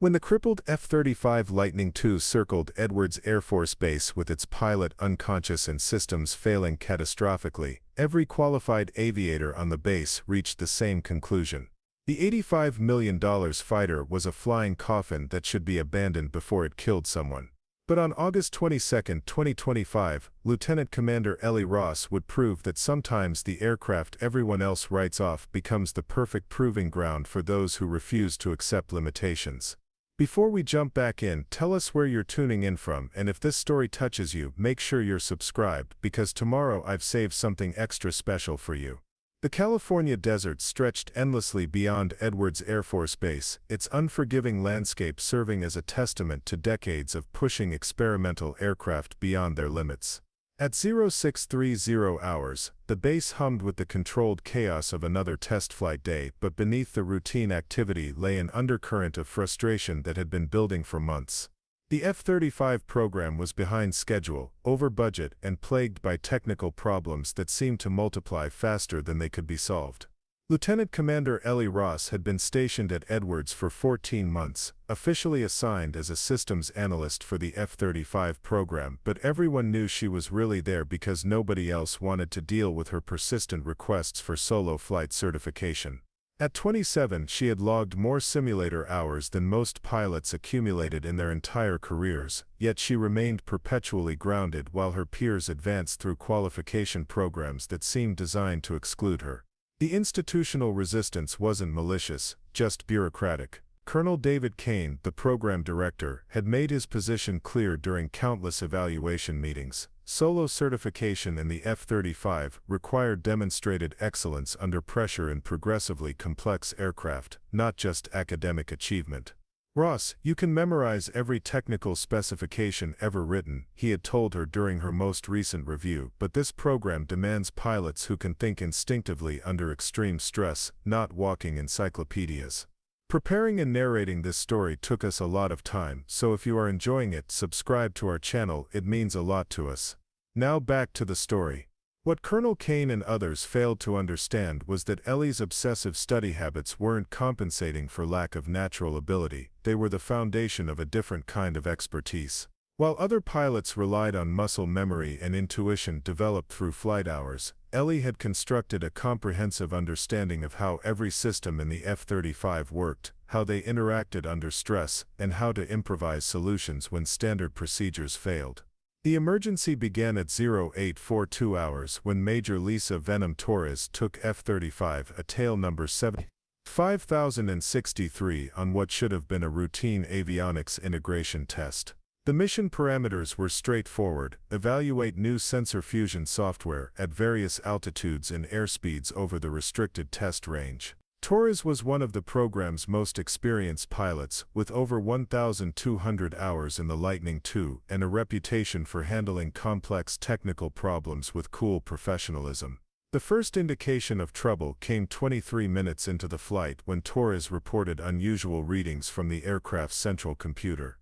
When the crippled F-35 Lightning II circled Edwards Air Force Base with its pilot unconscious and systems failing catastrophically, every qualified aviator on the base reached the same conclusion. The $85 million fighter was a flying coffin that should be abandoned before it killed someone. But on August 22, 2025, Lieutenant Commander Ellie Ross would prove that sometimes the aircraft everyone else writes off becomes the perfect proving ground for those who refuse to accept limitations. Before we jump back in, tell us where you're tuning in from, and if this story touches you, make sure you're subscribed, because tomorrow I've saved something extra special for you. The California desert stretched endlessly beyond Edwards Air Force Base, its unforgiving landscape serving as a testament to decades of pushing experimental aircraft beyond their limits. At 0630 hours, the base hummed with the controlled chaos of another test flight day, but beneath the routine activity lay an undercurrent of frustration that had been building for months. The F-35 program was behind schedule, over budget, and plagued by technical problems that seemed to multiply faster than they could be solved. Lieutenant Commander Ellie Ross had been stationed at Edwards for 14 months, officially assigned as a systems analyst for the F-35 program, but everyone knew she was really there because nobody else wanted to deal with her persistent requests for solo flight certification. At 27, she had logged more simulator hours than most pilots accumulated in their entire careers, yet she remained perpetually grounded while her peers advanced through qualification programs that seemed designed to exclude her. The institutional resistance wasn't malicious, just bureaucratic. Colonel David Kane, the program director, had made his position clear during countless evaluation meetings. Solo certification in the F-35 required demonstrated excellence under pressure in progressively complex aircraft, not just academic achievement. "Ross, you can memorize every technical specification ever written," he had told her during her most recent review, but this program demands pilots who can think instinctively under extreme stress, not walking encyclopedias. Preparing and narrating this story took us a lot of time, so if you are enjoying it, subscribe to our channel, it means a lot to us. Now back to the story. What Colonel Kane and others failed to understand was that Ellie's obsessive study habits weren't compensating for lack of natural ability, they were the foundation of a different kind of expertise. While other pilots relied on muscle memory and intuition developed through flight hours, Ellie had constructed a comprehensive understanding of how every system in the F-35 worked, how they interacted under stress, and how to improvise solutions when standard procedures failed. The emergency began at 0842 hours when Major Lisa Venom Torres took F-35 a tail number 5063 on what should have been a routine avionics integration test. The mission parameters were straightforward: evaluate new sensor fusion software at various altitudes and airspeeds over the restricted test range. Torres was one of the program's most experienced pilots, with over 1,200 hours in the Lightning II and a reputation for handling complex technical problems with cool professionalism. The first indication of trouble came 23 minutes into the flight when Torres reported unusual readings from the aircraft's central computer.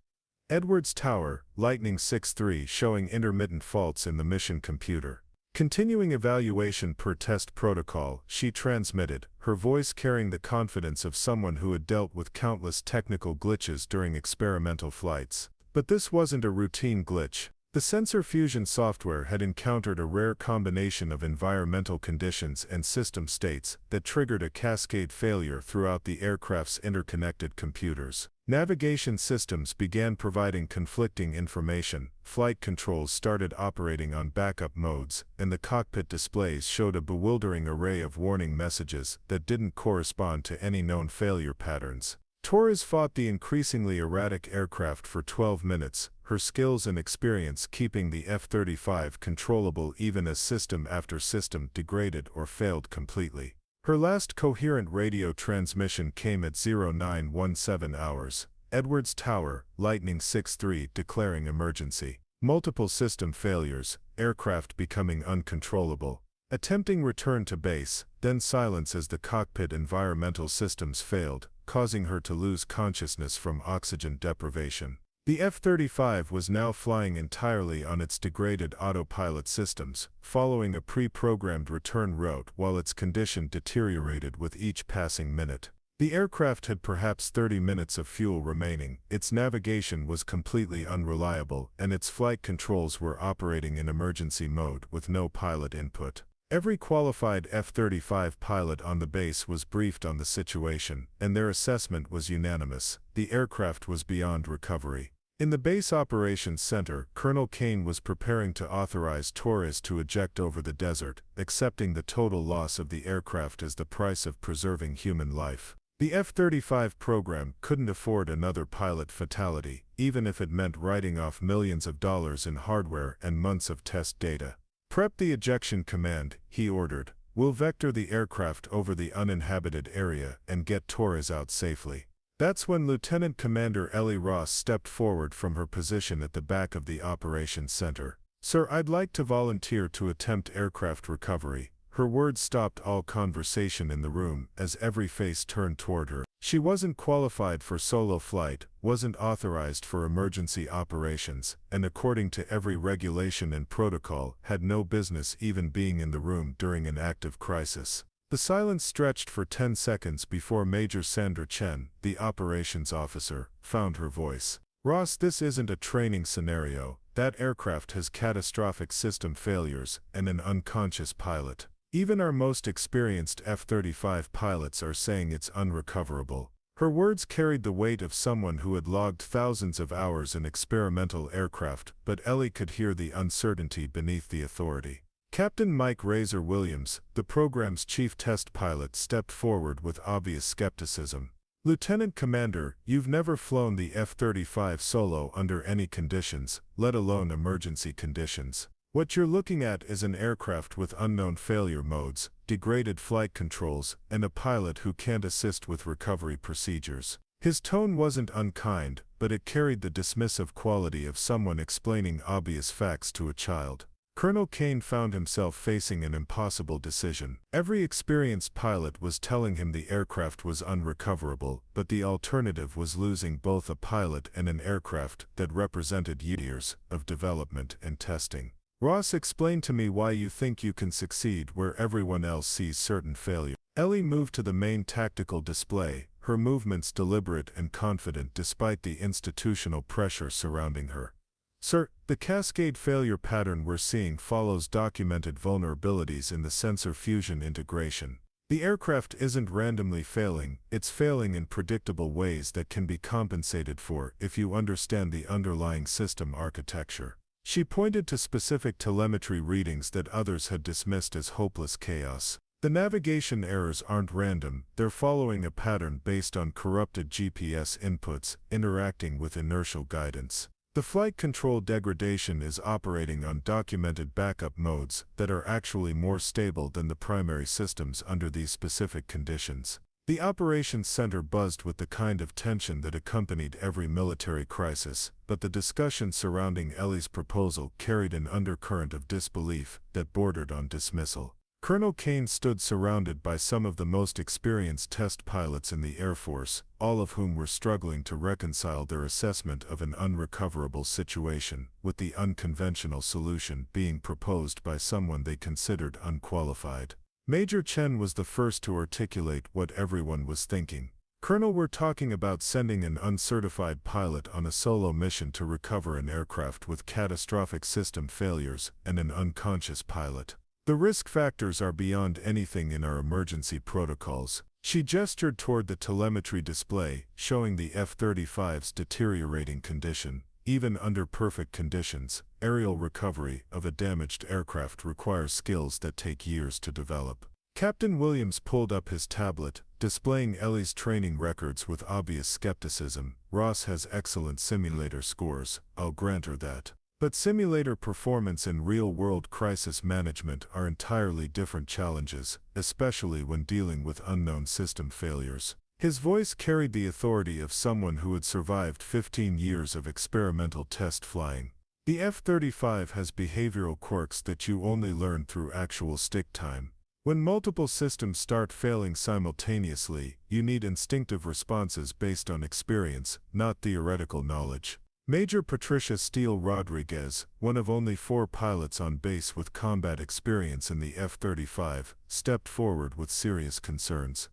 Edwards Tower, Lightning 6-3, showing intermittent faults in the mission computer. Continuing evaluation per test protocol, she transmitted, her voice carrying the confidence of someone who had dealt with countless technical glitches during experimental flights. But this wasn't a routine glitch. The sensor fusion software had encountered a rare combination of environmental conditions and system states that triggered a cascade failure throughout the aircraft's interconnected computers. Navigation systems began providing conflicting information, flight controls started operating on backup modes, and the cockpit displays showed a bewildering array of warning messages that didn't correspond to any known failure patterns. Torres fought the increasingly erratic aircraft for 12 minutes, her skills and experience keeping the F-35 controllable even as system after system degraded or failed completely. Her last coherent radio transmission came at 0917 hours, Edwards Tower, Lightning 6-3, declaring emergency. Multiple system failures, aircraft becoming uncontrollable. Attempting return to base, then silence as the cockpit environmental systems failed, causing her to lose consciousness from oxygen deprivation. The F-35 was now flying entirely on its degraded autopilot systems, following a pre-programmed return route while its condition deteriorated with each passing minute. The aircraft had perhaps 30 minutes of fuel remaining, its navigation was completely unreliable, and its flight controls were operating in emergency mode with no pilot input. Every qualified F-35 pilot on the base was briefed on the situation, and their assessment was unanimous: the aircraft was beyond recovery. In the Base Operations Center, Colonel Kane was preparing to authorize Torres to eject over the desert, accepting the total loss of the aircraft as the price of preserving human life. The F-35 program couldn't afford another pilot fatality, even if it meant writing off millions of dollars in hardware and months of test data. "Prep the ejection command," he ordered. "We'll vector the aircraft over the uninhabited area and get Torres out safely." That's when Lieutenant Commander Ellie Ross stepped forward from her position at the back of the operations center. "Sir, I'd like to volunteer to attempt aircraft recovery." Her words stopped all conversation in the room as every face turned toward her. She wasn't qualified for solo flight, wasn't authorized for emergency operations, and according to every regulation and protocol, had no business even being in the room during an active crisis. The silence stretched for 10 seconds before Major Sandra Chen, the operations officer, found her voice. "Ross, this isn't a training scenario. That aircraft has catastrophic system failures and an unconscious pilot. Even our most experienced F-35 pilots are saying it's unrecoverable." Her words carried the weight of someone who had logged thousands of hours in experimental aircraft, but Ellie could hear the uncertainty beneath the authority. Captain Mike Razor Williams, the program's chief test pilot, stepped forward with obvious skepticism. "Lieutenant Commander, you've never flown the F-35 solo under any conditions, let alone emergency conditions. What you're looking at is an aircraft with unknown failure modes, degraded flight controls, and a pilot who can't assist with recovery procedures." His tone wasn't unkind, but it carried the dismissive quality of someone explaining obvious facts to a child. Colonel Kane found himself facing an impossible decision. Every experienced pilot was telling him the aircraft was unrecoverable, but the alternative was losing both a pilot and an aircraft that represented years of development and testing. "Ross, explain to me why you think you can succeed where everyone else sees certain failure." Ellie moved to the main tactical display, her movements deliberate and confident despite the institutional pressure surrounding her. "Sir, the cascade failure pattern we're seeing follows documented vulnerabilities in the sensor fusion integration. The aircraft isn't randomly failing, it's failing in predictable ways that can be compensated for if you understand the underlying system architecture." She pointed to specific telemetry readings that others had dismissed as hopeless chaos. "The navigation errors aren't random, they're following a pattern based on corrupted GPS inputs interacting with inertial guidance. The flight control degradation is operating on documented backup modes that are actually more stable than the primary systems under these specific conditions." The operations center buzzed with the kind of tension that accompanied every military crisis, but the discussion surrounding Ellie's proposal carried an undercurrent of disbelief that bordered on dismissal. Colonel Kane stood surrounded by some of the most experienced test pilots in the Air Force, all of whom were struggling to reconcile their assessment of an unrecoverable situation with the unconventional solution being proposed by someone they considered unqualified. Major Chen was the first to articulate what everyone was thinking. "Colonel, we're talking about sending an uncertified pilot on a solo mission to recover an aircraft with catastrophic system failures and an unconscious pilot. The risk factors are beyond anything in our emergency protocols." She gestured toward the telemetry display, showing the F-35's deteriorating condition. "Even under perfect conditions, aerial recovery of a damaged aircraft requires skills that take years to develop." Captain Williams pulled up his tablet, displaying Ellie's training records with obvious skepticism. "Ross has excellent simulator scores, I'll grant her that. But simulator performance and real-world crisis management are entirely different challenges, especially when dealing with unknown system failures." His voice carried the authority of someone who had survived 15 years of experimental test flying. "The F-35 has behavioral quirks that you only learn through actual stick time. When multiple systems start failing simultaneously, you need instinctive responses based on experience, not theoretical knowledge." Major Patricia Steele Rodriguez, one of only 4 pilots on base with combat experience in the F-35, stepped forward with serious concerns.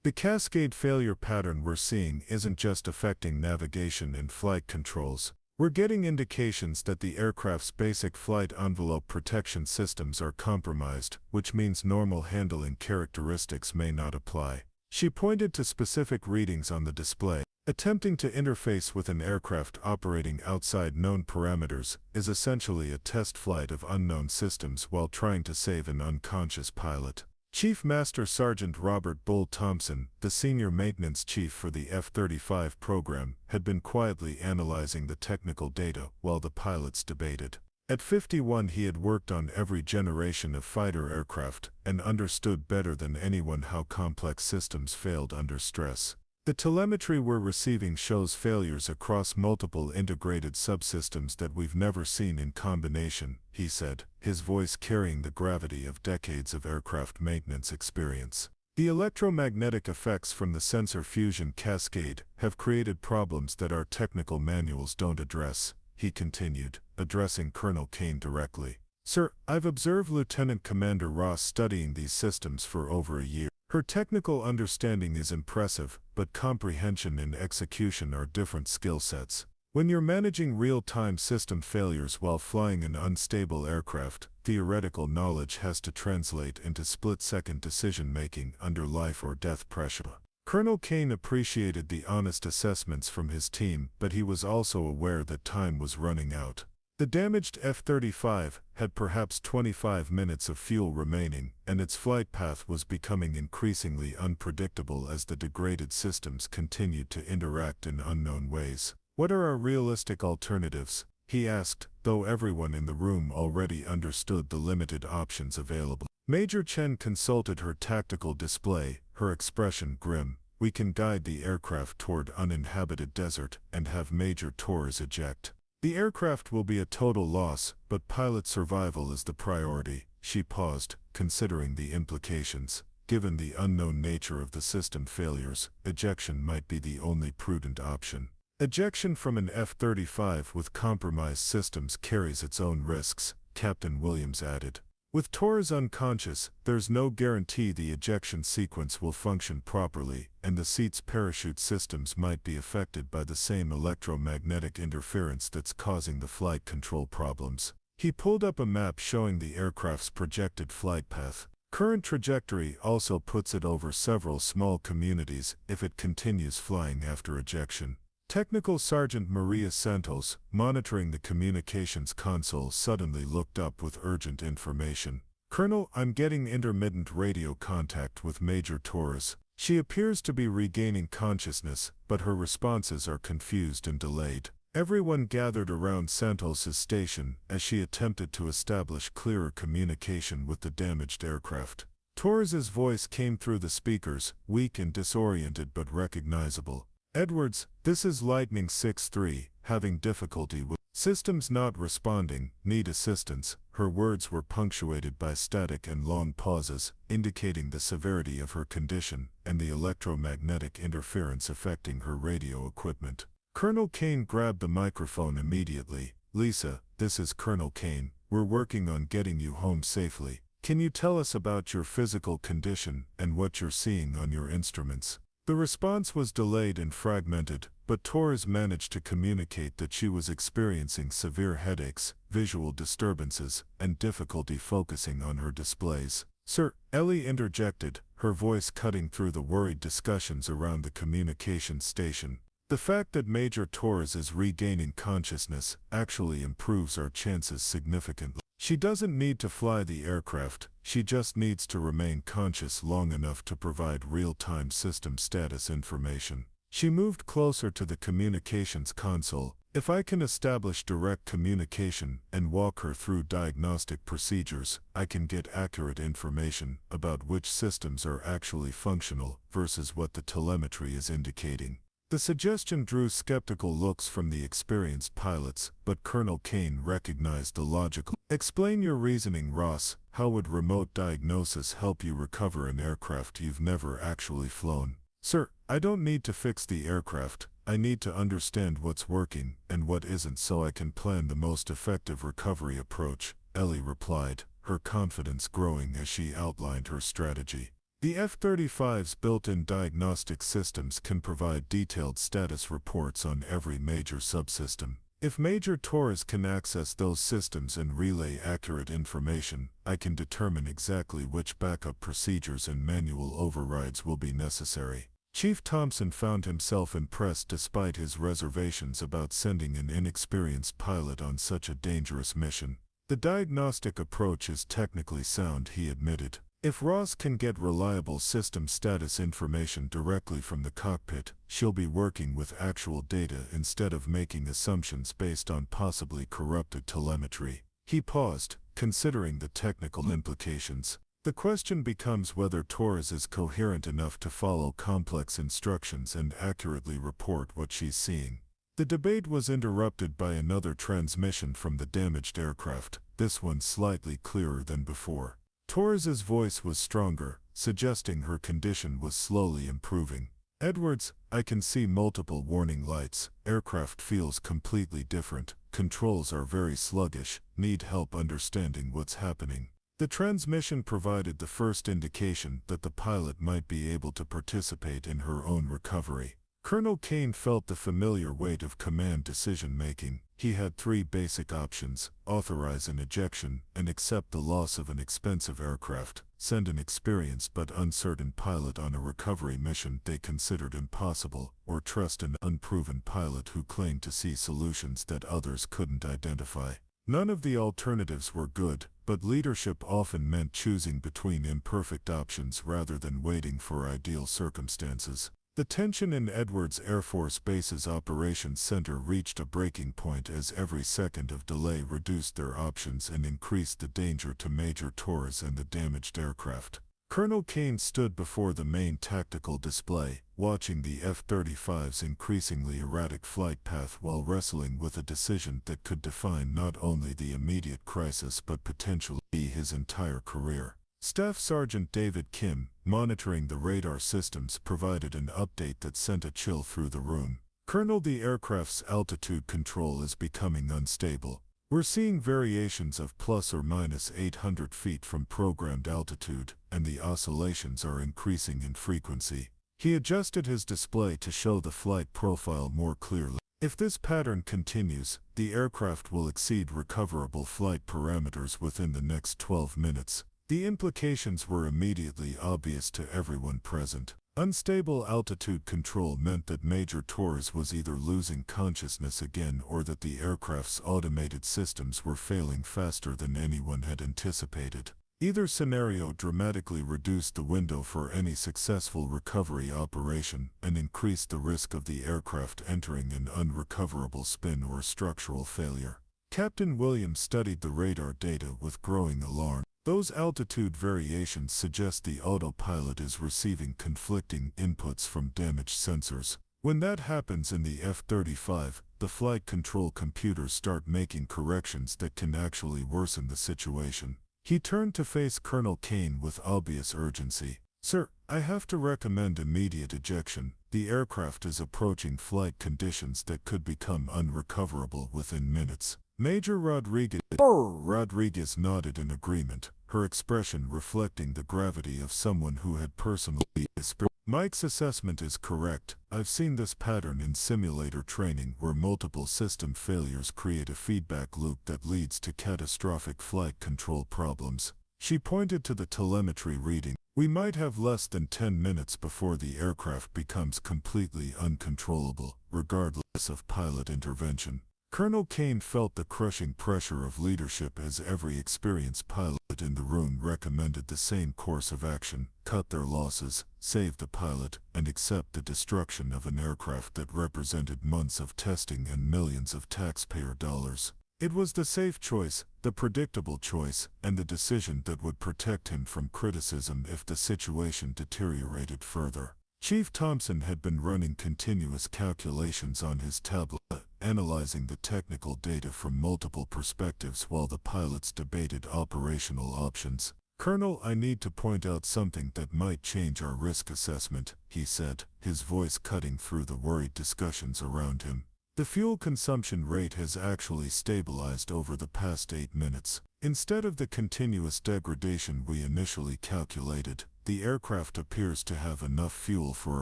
The cascade failure pattern we're seeing isn't just affecting navigation and flight controls. We're getting indications that the aircraft's basic flight envelope protection systems are compromised, which means normal handling characteristics may not apply. She pointed to specific readings on the display. Attempting to interface with an aircraft operating outside known parameters is essentially a test flight of unknown systems while trying to save an unconscious pilot. Chief Master Sergeant Robert Bull Thompson, the senior maintenance chief for the F-35 program, had been quietly analyzing the technical data while the pilots debated. At 51 he had worked on every generation of fighter aircraft and understood better than anyone how complex systems failed under stress. The telemetry we're receiving shows failures across multiple integrated subsystems that we've never seen in combination, he said, his voice carrying the gravity of decades of aircraft maintenance experience. The electromagnetic effects from the sensor fusion cascade have created problems that our technical manuals don't address, he continued, addressing Colonel Kane directly. Sir, I've observed Lieutenant Commander Ross studying these systems for over a year. Her technical understanding is impressive, but comprehension and execution are different skill sets. When you're managing real-time system failures while flying an unstable aircraft, theoretical knowledge has to translate into split-second decision-making under life-or-death pressure. Colonel Kane appreciated the honest assessments from his team, but he was also aware that time was running out. The damaged F-35 had perhaps 25 minutes of fuel remaining, and its flight path was becoming increasingly unpredictable as the degraded systems continued to interact in unknown ways. What are our realistic alternatives? He asked, though everyone in the room already understood the limited options available. Major Chen consulted her tactical display, her expression grim. We can guide the aircraft toward uninhabited desert and have Major Torres eject. The aircraft will be a total loss, but pilot survival is the priority. She paused, considering the implications. Given the unknown nature of the system failures, ejection might be the only prudent option. Ejection from an F-35 with compromised systems carries its own risks, Captain Williams added. With Torres unconscious, there's no guarantee the ejection sequence will function properly, and the seat's parachute systems might be affected by the same electromagnetic interference that's causing the flight control problems. He pulled up a map showing the aircraft's projected flight path. Current trajectory also puts it over several small communities if it continues flying after ejection. Technical Sergeant Maria Santos, monitoring the communications console, suddenly looked up with urgent information. Colonel, I'm getting intermittent radio contact with Major Torres. She appears to be regaining consciousness, but her responses are confused and delayed. Everyone gathered around Santos's station as she attempted to establish clearer communication with the damaged aircraft. Torres's voice came through the speakers, weak and disoriented but recognizable. Edwards, this is Lightning 6-3, having difficulty with systems not responding, need assistance. Her words were punctuated by static and long pauses, indicating the severity of her condition and the electromagnetic interference affecting her radio equipment. Colonel Kane grabbed the microphone immediately. Lisa, this is Colonel Kane. We're working on getting you home safely. Can you tell us about your physical condition and what you're seeing on your instruments? The response was delayed and fragmented, but Torres managed to communicate that she was experiencing severe headaches, visual disturbances, and difficulty focusing on her displays. Sir, Ellie interjected, her voice cutting through the worried discussions around the communications station. The fact that Major Torres is regaining consciousness actually improves our chances significantly. She doesn't need to fly the aircraft, she just needs to remain conscious long enough to provide real-time system status information. She moved closer to the communications console. If I can establish direct communication and walk her through diagnostic procedures, I can get accurate information about which systems are actually functional versus what the telemetry is indicating. The suggestion drew skeptical looks from the experienced pilots, but Colonel Kane recognized the logical. Explain your reasoning, Ross. How would remote diagnosis help you recover an aircraft you've never actually flown? Sir, I don't need to fix the aircraft. I need to understand what's working and what isn't so I can plan the most effective recovery approach, Ellie replied, her confidence growing as she outlined her strategy. The F-35's built-in diagnostic systems can provide detailed status reports on every major subsystem. If Major Torres can access those systems and relay accurate information, I can determine exactly which backup procedures and manual overrides will be necessary. Chief Thompson found himself impressed despite his reservations about sending an inexperienced pilot on such a dangerous mission. The diagnostic approach is technically sound, he admitted. If Ross can get reliable system status information directly from the cockpit, she'll be working with actual data instead of making assumptions based on possibly corrupted telemetry. He paused, considering the technical implications. The question becomes whether Torres is coherent enough to follow complex instructions and accurately report what she's seeing. The debate was interrupted by another transmission from the damaged aircraft, this one slightly clearer than before. Torres's voice was stronger, suggesting her condition was slowly improving. Edwards, I can see multiple warning lights. Aircraft feels completely different. Controls are very sluggish. Need help understanding what's happening. The transmission provided the first indication that the pilot might be able to participate in her own recovery. Colonel Kane felt the familiar weight of command decision-making. He had three basic options: authorize an ejection and accept the loss of an expensive aircraft, send an experienced but uncertain pilot on a recovery mission they considered impossible, or trust an unproven pilot who claimed to see solutions that others couldn't identify. None of the alternatives were good, but leadership often meant choosing between imperfect options rather than waiting for ideal circumstances. The tension in Edwards Air Force Base's operations center reached a breaking point as every second of delay reduced their options and increased the danger to Major Torres and the damaged aircraft. Colonel Kane stood before the main tactical display, watching the F-35's increasingly erratic flight path while wrestling with a decision that could define not only the immediate crisis but potentially his entire career. Staff Sergeant David Kim, monitoring the radar systems, provided an update that sent a chill through the room. Colonel, the aircraft's altitude control is becoming unstable. We're seeing variations of plus or minus 800 feet from programmed altitude, and the oscillations are increasing in frequency. He adjusted his display to show the flight profile more clearly. If this pattern continues, the aircraft will exceed recoverable flight parameters within the next 12 minutes. The implications were immediately obvious to everyone present. Unstable altitude control meant that Major Torres was either losing consciousness again or that the aircraft's automated systems were failing faster than anyone had anticipated. Either scenario dramatically reduced the window for any successful recovery operation and increased the risk of the aircraft entering an unrecoverable spin or structural failure. Captain Williams studied the radar data with growing alarm. Those altitude variations suggest the autopilot is receiving conflicting inputs from damaged sensors. When that happens in the F-35, the flight control computers start making corrections that can actually worsen the situation. He turned to face Colonel Kane with obvious urgency. Sir, I have to recommend immediate ejection. The aircraft is approaching flight conditions that could become unrecoverable within minutes. Major Rodriguez nodded in agreement, her expression reflecting the gravity of someone who had personally experienced. Mike's assessment is correct. I've seen this pattern in simulator training where multiple system failures create a feedback loop that leads to catastrophic flight control problems. She pointed to the telemetry reading. We might have less than 10 minutes before the aircraft becomes completely uncontrollable, regardless of pilot intervention. Colonel Kane felt the crushing pressure of leadership as every experienced pilot in the room recommended the same course of action: cut their losses, save the pilot, and accept the destruction of an aircraft that represented months of testing and millions of taxpayer dollars. It was the safe choice, the predictable choice, and the decision that would protect him from criticism if the situation deteriorated further. Chief Thompson had been running continuous calculations on his tablet, analyzing the technical data from multiple perspectives while the pilots debated operational options. Colonel, I need to point out something that might change our risk assessment, he said, his voice cutting through the worried discussions around him. The fuel consumption rate has actually stabilized over the past 8 minutes. Instead of the continuous degradation we initially calculated, the aircraft appears to have enough fuel for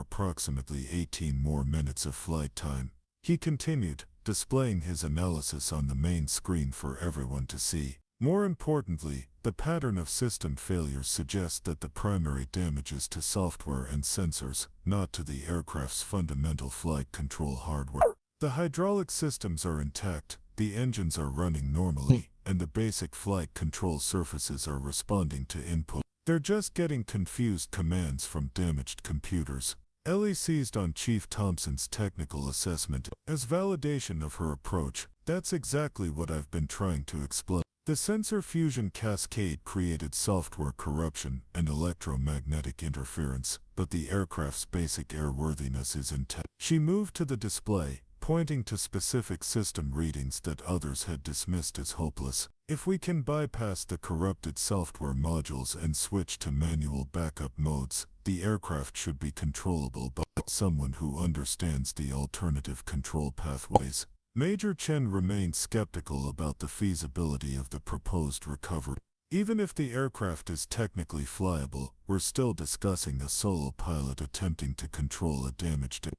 approximately 18 more minutes of flight time. He continued, displaying his analysis on the main screen for everyone to see. More importantly, the pattern of system failures suggests that the primary damage is to software and sensors, not to the aircraft's fundamental flight control hardware. The hydraulic systems are intact, the engines are running normally, and the basic flight control surfaces are responding to input. They're just getting confused commands from damaged computers. Ellie seized on Chief Thompson's technical assessment as validation of her approach. That's exactly what I've been trying to explain. The sensor fusion cascade created software corruption and electromagnetic interference, but the aircraft's basic airworthiness is intact. She moved to the display, pointing to specific system readings that others had dismissed as hopeless. If we can bypass the corrupted software modules and switch to manual backup modes, the aircraft should be controllable by someone who understands the alternative control pathways. Major Chen remained skeptical about the feasibility of the proposed recovery. Even if the aircraft is technically flyable, we're still discussing a solo pilot attempting to control a damaged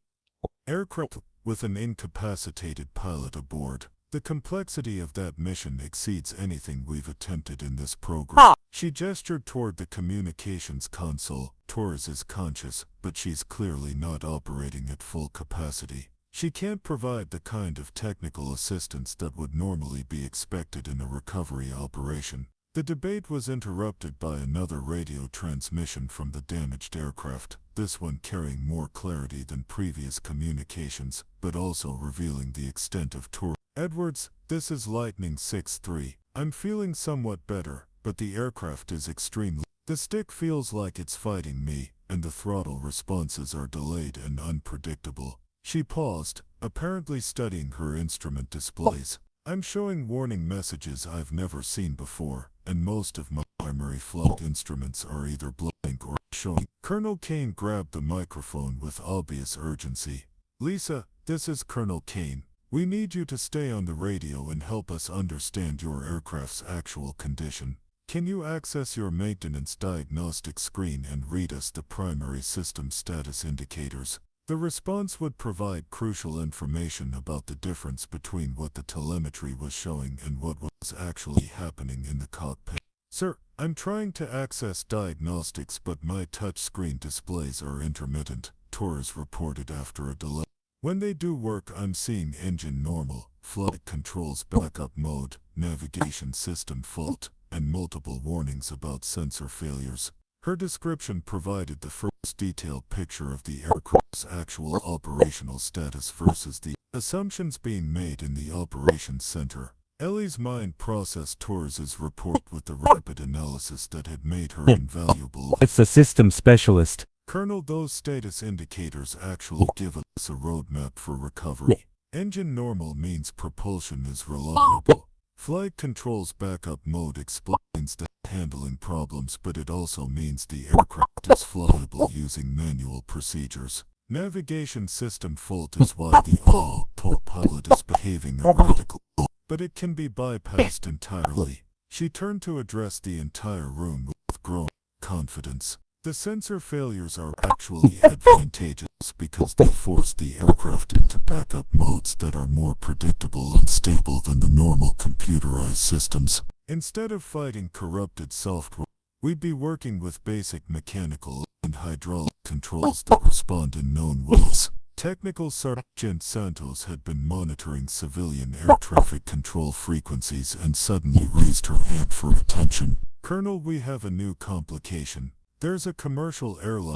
aircraft with an incapacitated pilot aboard. The complexity of that mission exceeds anything we've attempted in this program. She gestured toward the communications console. Torres is conscious, but she's clearly not operating at full capacity. She can't provide the kind of technical assistance that would normally be expected in a recovery operation. The debate was interrupted by another radio transmission from the damaged aircraft, this one carrying more clarity than previous communications, but also revealing the extent of Torres. Edwards, this is Lightning 6-3. I'm feeling somewhat better, but the aircraft is extremely. The stick feels like it's fighting me, and the throttle responses are delayed and unpredictable. She paused, apparently studying her instrument displays. I'm showing warning messages I've never seen before, and most of my primary flight instruments are either blank or showing. Colonel Kane grabbed the microphone with obvious urgency. Lisa, this is Colonel Kane. We need you to stay on the radio and help us understand your aircraft's actual condition. Can you access your maintenance diagnostic screen and read us the primary system status indicators? The response would provide crucial information about the difference between what the telemetry was showing and what was actually happening in the cockpit. Sir, I'm trying to access diagnostics, but my touchscreen displays are intermittent, Torres reported after a delay. When they do work, I'm seeing engine normal, flight controls backup mode, navigation system fault, and multiple warnings about sensor failures. Her description provided the first detailed picture of the aircraft's actual operational status versus the assumptions being made in the operations center. Ellie's mind processed Torres's report with the rapid analysis that had made her invaluable. It's a system specialist. Colonel, those status indicators actually give us a roadmap for recovery. Engine normal means propulsion is reliable. Flight controls backup mode explains the handling problems, but it also means the aircraft is flyable using manual procedures. Navigation system fault is why the autopilot is behaving erratically, but it can be bypassed entirely. She turned to address the entire room with growing confidence. The sensor failures are actually advantageous because they force the aircraft into backup modes that are more predictable and stable than the normal computerized systems. Instead of fighting corrupted software, we'd be working with basic mechanical and hydraulic controls that respond in known ways. Technical Sergeant Santos had been monitoring civilian air traffic control frequencies and suddenly raised her hand for attention. Colonel, we have a new complication. There's a commercial airline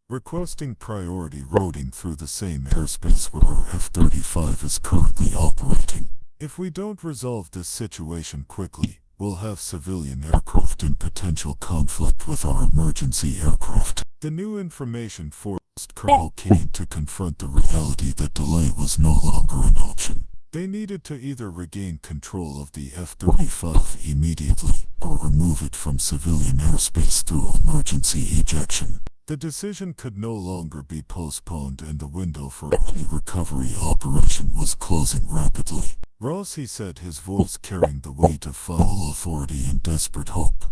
requesting priority routing through the same airspace where our F-35 is currently operating. If we don't resolve this situation quickly, we'll have civilian aircraft in potential conflict with our emergency aircraft. The new information forced Colonel Kane to confront the reality that delay was no longer an option. They needed to either regain control of the F-35 immediately or remove it from civilian airspace through emergency ejection. The decision could no longer be postponed, and the window for any recovery operation was closing rapidly. Ross, he said, his voice carrying the weight of final authority and desperate hope.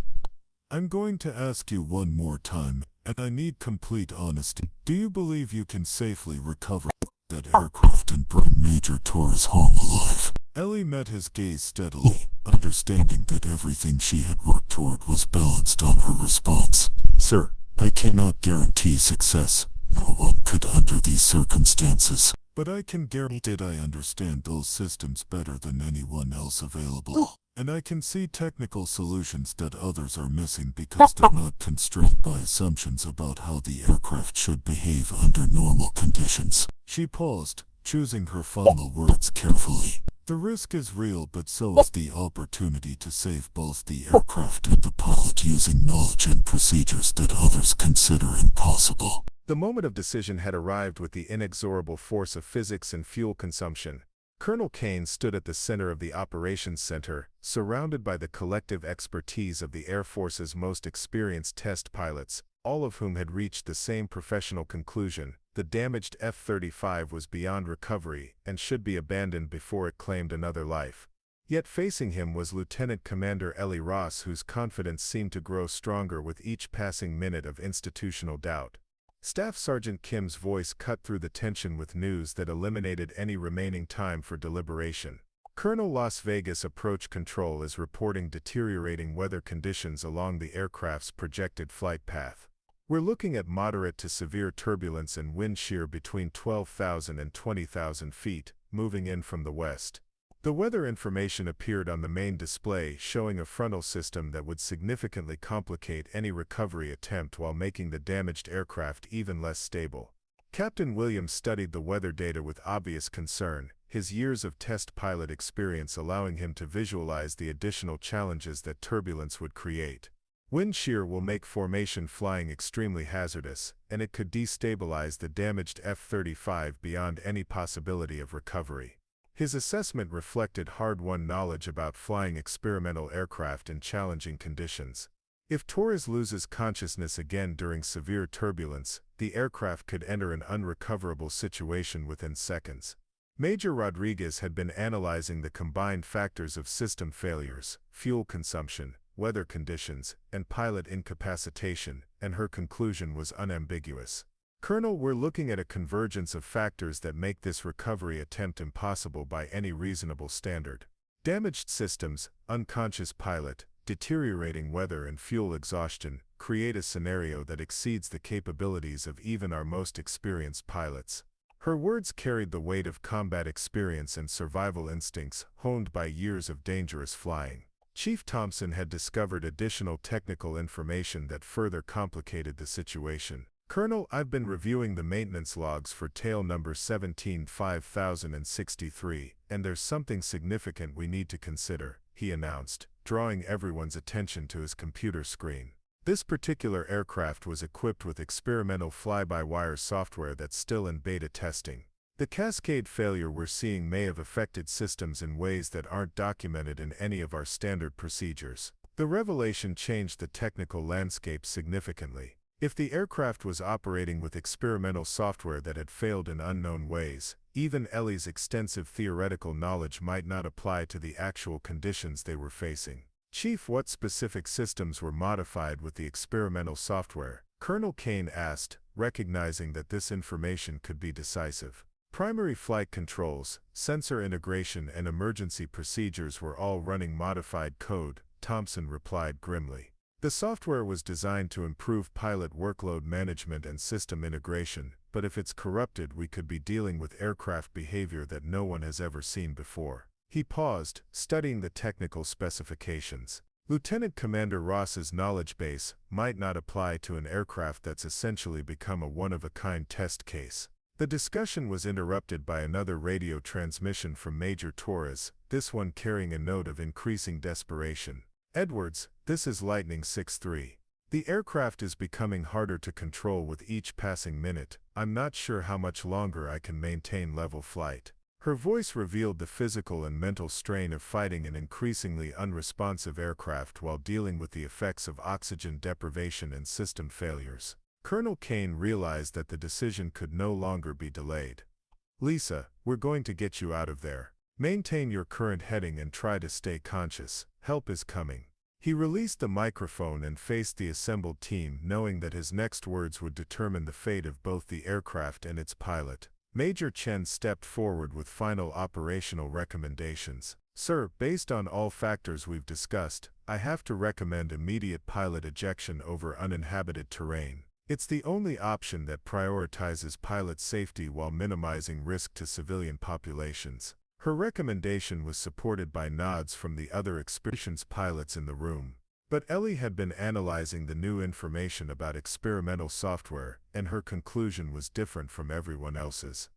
I'm going to ask you one more time, and I need complete honesty. Do you believe you can safely recover that aircraft and bring Major Torres home alive? Ellie met his gaze steadily, understanding that everything she had worked toward was balanced on her response. Sir, I cannot guarantee success. No one could under these circumstances. But I can guarantee that I understand those systems better than anyone else available. And I can see technical solutions that others are missing because they're not constrained by assumptions about how the aircraft should behave under normal conditions. She paused, choosing her final words carefully. The risk is real, but so is the opportunity to save both the aircraft and the pilot using knowledge and procedures that others consider impossible. The moment of decision had arrived with the inexorable force of physics and fuel consumption. Colonel Kane stood at the center of the operations center, surrounded by the collective expertise of the Air Force's most experienced test pilots, all of whom had reached the same professional conclusion: the damaged F-35 was beyond recovery and should be abandoned before it claimed another life. Yet facing him was Lieutenant Commander Ellie Ross, whose confidence seemed to grow stronger with each passing minute of institutional doubt. Staff Sergeant Kim's voice cut through the tension with news that eliminated any remaining time for deliberation. Colonel Las Vegas Approach Control is reporting deteriorating weather conditions along the aircraft's projected flight path. We're looking at moderate to severe turbulence and wind shear between 12,000 and 20,000 feet, moving in from the west. The weather information appeared on the main display, showing a frontal system that would significantly complicate any recovery attempt while making the damaged aircraft even less stable. Captain Williams studied the weather data with obvious concern, his years of test pilot experience allowing him to visualize the additional challenges that turbulence would create. Wind shear will make formation flying extremely hazardous, and it could destabilize the damaged F-35 beyond any possibility of recovery. His assessment reflected hard-won knowledge about flying experimental aircraft in challenging conditions. If Torres loses consciousness again during severe turbulence, the aircraft could enter an unrecoverable situation within seconds. Major Rodriguez had been analyzing the combined factors of system failures, fuel consumption, weather conditions, and pilot incapacitation, and her conclusion was unambiguous. Colonel, we're looking at a convergence of factors that make this recovery attempt impossible by any reasonable standard. Damaged systems, unconscious pilot, deteriorating weather and fuel exhaustion create a scenario that exceeds the capabilities of even our most experienced pilots. Her words carried the weight of combat experience and survival instincts honed by years of dangerous flying. Chief Thompson had discovered additional technical information that further complicated the situation. Colonel, I've been reviewing the maintenance logs for tail number 17-5063, and there's something significant we need to consider, he announced, drawing everyone's attention to his computer screen. This particular aircraft was equipped with experimental fly-by-wire software that's still in beta testing. The cascade failure we're seeing may have affected systems in ways that aren't documented in any of our standard procedures. The revelation changed the technical landscape significantly. If the aircraft was operating with experimental software that had failed in unknown ways, even Ellie's extensive theoretical knowledge might not apply to the actual conditions they were facing. Chief, what specific systems were modified with the experimental software? Colonel Kane asked, recognizing that this information could be decisive. Primary flight controls, sensor integration, and emergency procedures were all running modified code, Thompson replied grimly. The software was designed to improve pilot workload management and system integration, but if it's corrupted, we could be dealing with aircraft behavior that no one has ever seen before. He paused, studying the technical specifications. Lieutenant Commander Ross's knowledge base might not apply to an aircraft that's essentially become a one-of-a-kind test case. The discussion was interrupted by another radio transmission from Major Torres, this one carrying a note of increasing desperation. Edwards, this is Lightning 6-3. The aircraft is becoming harder to control with each passing minute. I'm not sure how much longer I can maintain level flight. Her voice revealed the physical and mental strain of fighting an increasingly unresponsive aircraft while dealing with the effects of oxygen deprivation and system failures. Colonel Kane realized that the decision could no longer be delayed. Lisa, we're going to get you out of there. Maintain your current heading and try to stay conscious. Help is coming. He released the microphone and faced the assembled team, knowing that his next words would determine the fate of both the aircraft and its pilot. Major Chen stepped forward with final operational recommendations. Sir, based on all factors we've discussed, I have to recommend immediate pilot ejection over uninhabited terrain. It's the only option that prioritizes pilot safety while minimizing risk to civilian populations. Her recommendation was supported by nods from the other experienced pilots in the room. But Ellie had been analyzing the new information about experimental software, and her conclusion was different from everyone else's.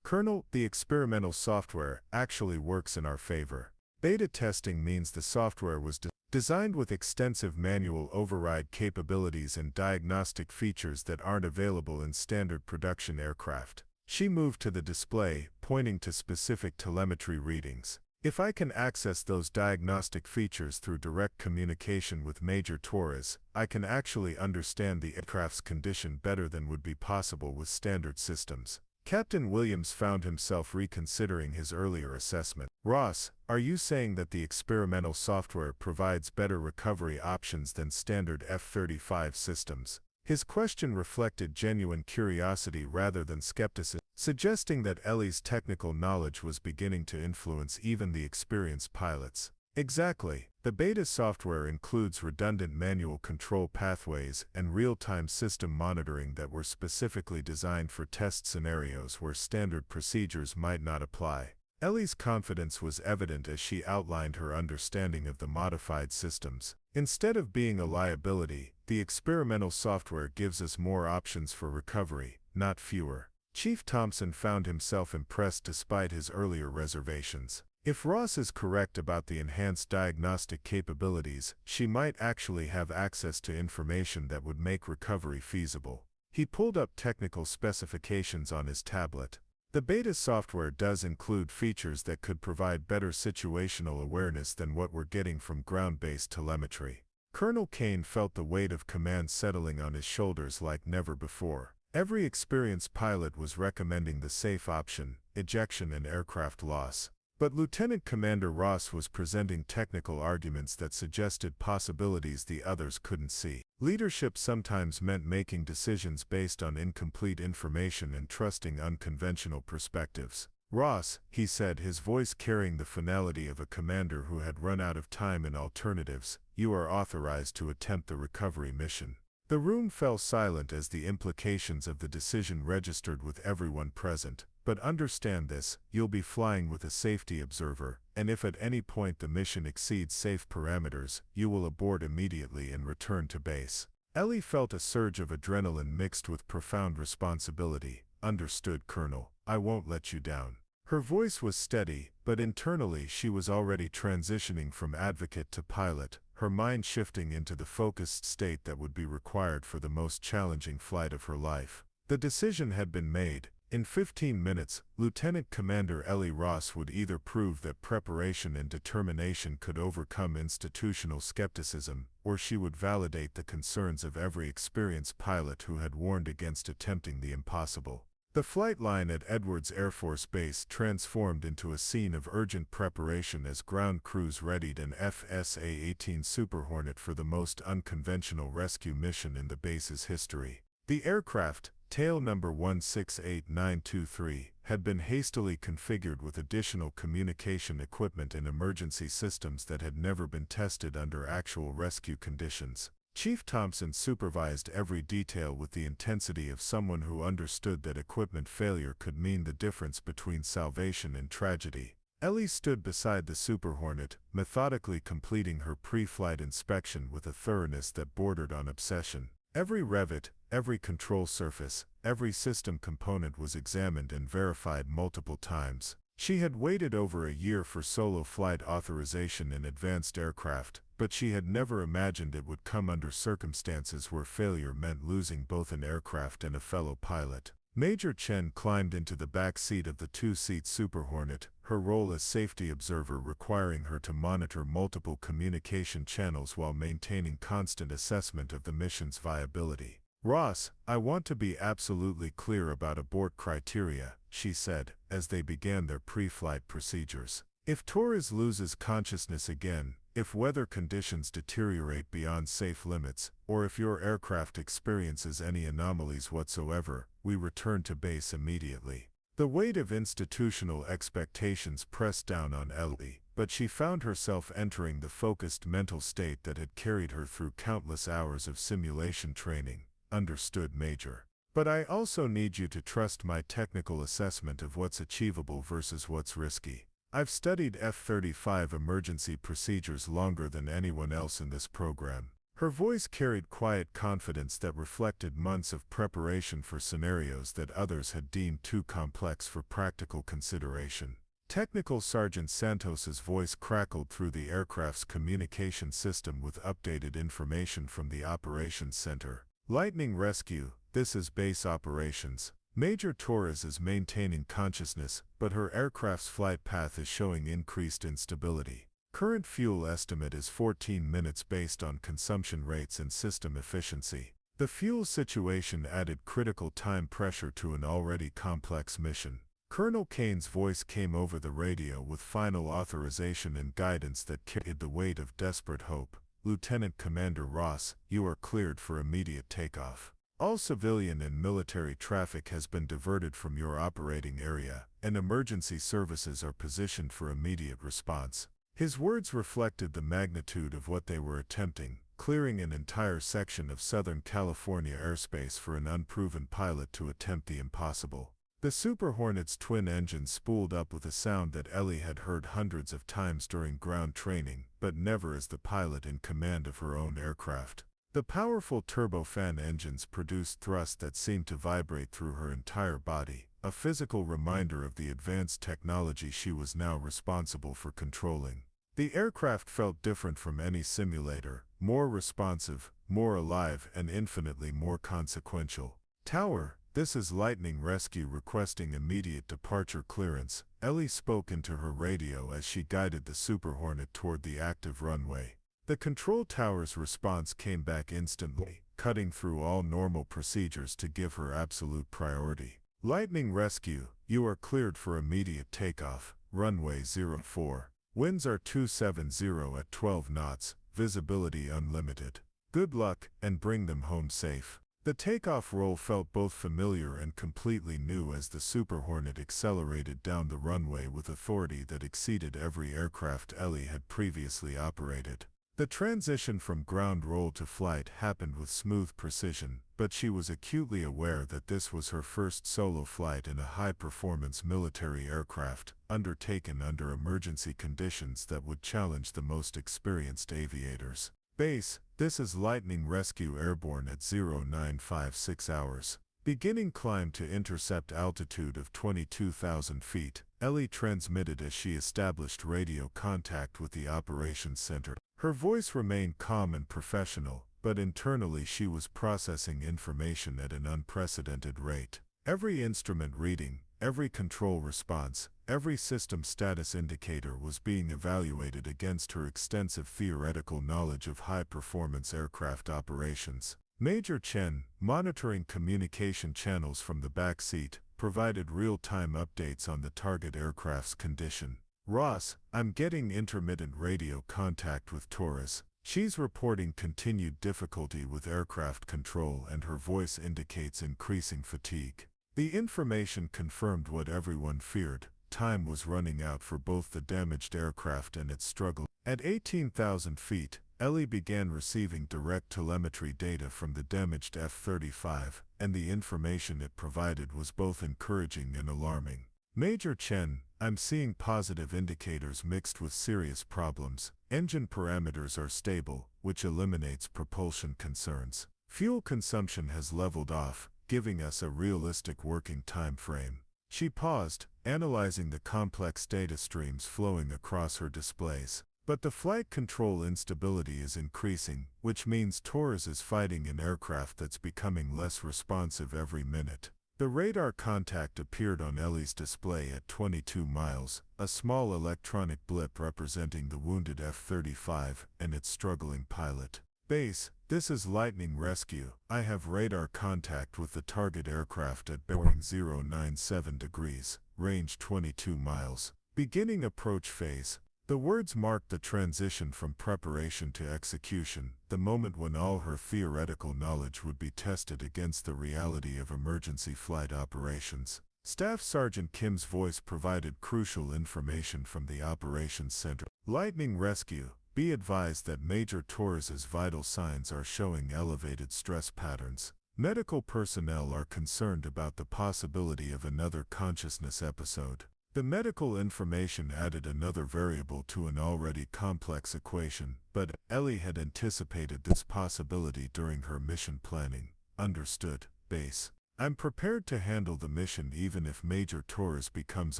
Colonel, the experimental software actually works in our favor. Beta testing means the software was designed with extensive manual override capabilities and diagnostic features that aren't available in standard production aircraft. She moved to the display, pointing to specific telemetry readings. If I can access those diagnostic features through direct communication with Major Torres, I can actually understand the aircraft's condition better than would be possible with standard systems. Captain Williams found himself reconsidering his earlier assessment. Ross, are you saying that the experimental software provides better recovery options than standard F-35 systems? His question reflected genuine curiosity rather than skepticism, suggesting that Ellie's technical knowledge was beginning to influence even the experienced pilots. Exactly. The beta software includes redundant manual control pathways and real-time system monitoring that were specifically designed for test scenarios where standard procedures might not apply. Ellie's confidence was evident as she outlined her understanding of the modified systems. Instead of being a liability, the experimental software gives us more options for recovery, not fewer. Chief Thompson found himself impressed despite his earlier reservations. If Ross is correct about the enhanced diagnostic capabilities, she might actually have access to information that would make recovery feasible. He pulled up technical specifications on his tablet. The beta software does include features that could provide better situational awareness than what we're getting from ground-based telemetry. Colonel Kane felt the weight of command settling on his shoulders like never before. Every experienced pilot was recommending the safe option, ejection and aircraft loss. But Lieutenant Commander Ross was presenting technical arguments that suggested possibilities the others couldn't see. Leadership sometimes meant making decisions based on incomplete information and trusting unconventional perspectives. Ross, he said, his voice carrying the finality of a commander who had run out of time and alternatives, you are authorized to attempt the recovery mission. The room fell silent as the implications of the decision registered with everyone present. But understand this, you'll be flying with a safety observer, and if at any point the mission exceeds safe parameters, you will abort immediately and return to base. Ellie felt a surge of adrenaline mixed with profound responsibility. Understood, Colonel. I won't let you down. Her voice was steady, but internally she was already transitioning from advocate to pilot, her mind shifting into the focused state that would be required for the most challenging flight of her life. The decision had been made. In 15 minutes, Lieutenant Commander Ellie Ross would either prove that preparation and determination could overcome institutional skepticism, or she would validate the concerns of every experienced pilot who had warned against attempting the impossible. The flight line at Edwards Air Force Base transformed into a scene of urgent preparation as ground crews readied an FSA-18 Super Hornet for the most unconventional rescue mission in the base's history. The aircraft, tail number 168923, had been hastily configured with additional communication equipment and emergency systems that had never been tested under actual rescue conditions. Chief Thompson supervised every detail with the intensity of someone who understood that equipment failure could mean the difference between salvation and tragedy. Ellie stood beside the Super Hornet, methodically completing her pre-flight inspection with a thoroughness that bordered on obsession. Every revet, every control surface, every system component was examined and verified multiple times. She had waited over a year for solo flight authorization in advanced aircraft, but she had never imagined it would come under circumstances where failure meant losing both an aircraft and a fellow pilot. Major Chen climbed into the back seat of the two-seat Super Hornet, her role as safety observer requiring her to monitor multiple communication channels while maintaining constant assessment of the mission's viability. Ross, I want to be absolutely clear about abort criteria, she said, as they began their pre-flight procedures. If Torres loses consciousness again, If weather conditions deteriorate beyond safe limits, or if your aircraft experiences any anomalies whatsoever, we return to base immediately." The weight of institutional expectations pressed down on Ellie, but she found herself entering the focused mental state that had carried her through countless hours of simulation training. "Understood, Major. But I also need you to trust my technical assessment of what's achievable versus what's risky. I've studied F-35 emergency procedures longer than anyone else in this program." Her voice carried quiet confidence that reflected months of preparation for scenarios that others had deemed too complex for practical consideration. Technical Sergeant Santos's voice crackled through the aircraft's communication system with updated information from the operations center. "Lightning Rescue, this is base operations. Major Torres is maintaining consciousness, but her aircraft's flight path is showing increased instability. Current fuel estimate is 14 minutes based on consumption rates and system efficiency." The fuel situation added critical time pressure to an already complex mission. Colonel Kane's voice came over the radio with final authorization and guidance that carried the weight of desperate hope. "Lieutenant Commander Ross, you are cleared for immediate takeoff. All civilian and military traffic has been diverted from your operating area, and emergency services are positioned for immediate response." His words reflected the magnitude of what they were attempting, clearing an entire section of Southern California airspace for an unproven pilot to attempt the impossible. The Super Hornet's twin engines spooled up with a sound that Ellie had heard hundreds of times during ground training, but never as the pilot in command of her own aircraft. The powerful turbofan engines produced thrust that seemed to vibrate through her entire body, a physical reminder of the advanced technology she was now responsible for controlling. The aircraft felt different from any simulator, more responsive, more alive, and infinitely more consequential. "Tower, this is Lightning Rescue requesting immediate departure clearance," Ellie spoke into her radio as she guided the Super Hornet toward the active runway. The control tower's response came back instantly, cutting through all normal procedures to give her absolute priority. "Lightning Rescue, you are cleared for immediate takeoff, runway 04. Winds are 270 at 12 knots, visibility unlimited. Good luck, and bring them home safe." The takeoff roll felt both familiar and completely new as the Super Hornet accelerated down the runway with authority that exceeded every aircraft Ellie had previously operated. The transition from ground roll to flight happened with smooth precision, but she was acutely aware that this was her first solo flight in a high-performance military aircraft, undertaken under emergency conditions that would challenge the most experienced aviators. "Base, this is Lightning Rescue airborne at 0956 hours. Beginning climb to intercept altitude of 22,000 feet, Ellie transmitted as she established radio contact with the operations center. Her voice remained calm and professional, but internally she was processing information at an unprecedented rate. Every instrument reading, every control response, every system status indicator was being evaluated against her extensive theoretical knowledge of high-performance aircraft operations. Major Chen, monitoring communication channels from the back seat, provided real-time updates on the target aircraft's condition. "Ross, I'm getting intermittent radio contact with Torres. She's reporting continued difficulty with aircraft control and her voice indicates increasing fatigue." The information confirmed what everyone feared. Time was running out for both the damaged aircraft and its struggle. At 18,000 feet, Ellie began receiving direct telemetry data from the damaged F-35, and the information it provided was both encouraging and alarming. "Major Chen, I'm seeing positive indicators mixed with serious problems. Engine parameters are stable, which eliminates propulsion concerns. Fuel consumption has leveled off, giving us a realistic working time frame." She paused, analyzing the complex data streams flowing across her displays. "But the flight control instability is increasing, which means Torres is fighting an aircraft that's becoming less responsive every minute." The radar contact appeared on Ellie's display at 22 miles, a small electronic blip representing the wounded F-35 and its struggling pilot. "Base, this is Lightning Rescue. I have radar contact with the target aircraft at bearing 097 degrees, range 22 miles. Beginning approach phase." The words marked the transition from preparation to execution, the moment when all her theoretical knowledge would be tested against the reality of emergency flight operations. Staff Sergeant Kim's voice provided crucial information from the operations center. Lightning Rescue, be advised that Major Torres's vital signs are showing elevated stress patterns. Medical personnel are concerned about the possibility of another consciousness episode. The medical information added another variable to an already complex equation, but Ellie had anticipated this possibility during her mission planning. Understood, base. I'm prepared to handle the mission even if Major Torres becomes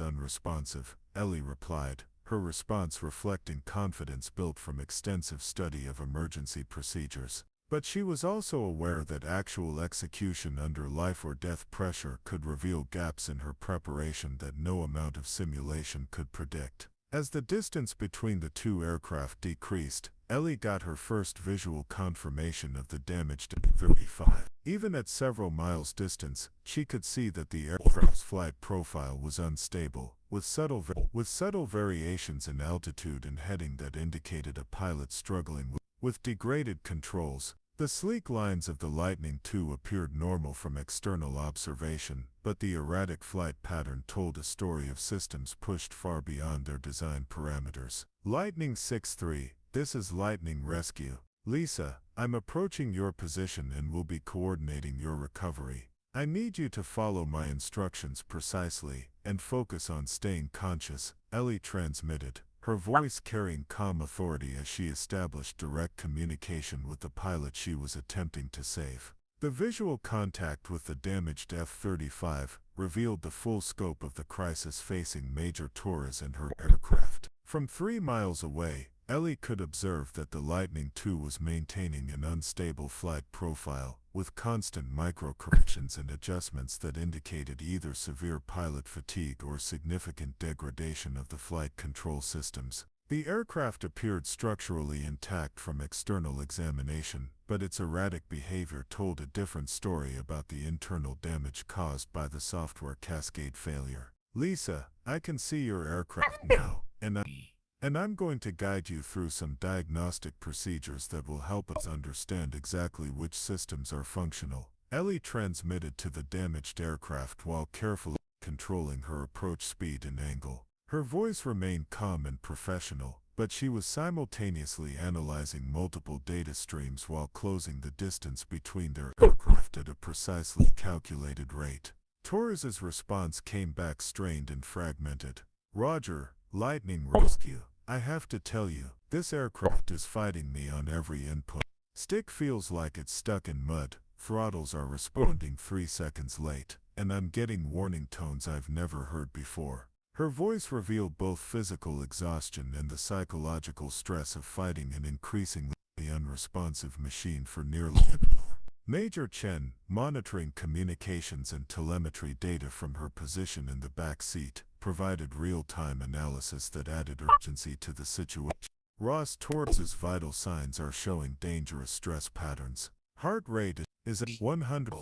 unresponsive, Ellie replied, her response reflecting confidence built from extensive study of emergency procedures. But she was also aware that actual execution under life-or-death pressure could reveal gaps in her preparation that no amount of simulation could predict. As the distance between the two aircraft decreased, Ellie got her first visual confirmation of the damaged F-35. Even at several miles distance, she could see that the aircraft's flight profile was unstable, with subtle variations in altitude and heading that indicated a pilot struggling with degraded controls. The sleek lines of the Lightning II appeared normal from external observation, but the erratic flight pattern told a story of systems pushed far beyond their design parameters. Lightning 6-3, this is Lightning Rescue. Lisa, I'm approaching your position and will be coordinating your recovery. I need you to follow my instructions precisely and focus on staying conscious, Ellie transmitted, her voice carrying calm authority as she established direct communication with the pilot she was attempting to save. The visual contact with the damaged F-35 revealed the full scope of the crisis facing Major Torres and her aircraft. From 3 miles away, Ellie could observe that the Lightning II was maintaining an unstable flight profile, with constant micro-corrections and adjustments that indicated either severe pilot fatigue or significant degradation of the flight control systems. The aircraft appeared structurally intact from external examination, but its erratic behavior told a different story about the internal damage caused by the software cascade failure. Lisa, I can see your aircraft now, and I'm going to guide you through some diagnostic procedures that will help us understand exactly which systems are functional. Ellie transmitted to the damaged aircraft while carefully controlling her approach speed and angle. Her voice remained calm and professional, but she was simultaneously analyzing multiple data streams while closing the distance between their aircraft at a precisely calculated rate. Torres's response came back strained and fragmented. Roger, Lightning Rescue. I have to tell you, this aircraft is fighting me on every input. Stick feels like it's stuck in mud, throttles are responding 3 seconds late, and I'm getting warning tones I've never heard before. Her voice revealed both physical exhaustion and the psychological stress of fighting an increasingly unresponsive machine for nearly an hour. Major Chen, monitoring communications and telemetry data from her position in the back seat, provided real-time analysis that added urgency to the situation. Ross Torres's vital signs are showing dangerous stress patterns. Heart rate is at 100,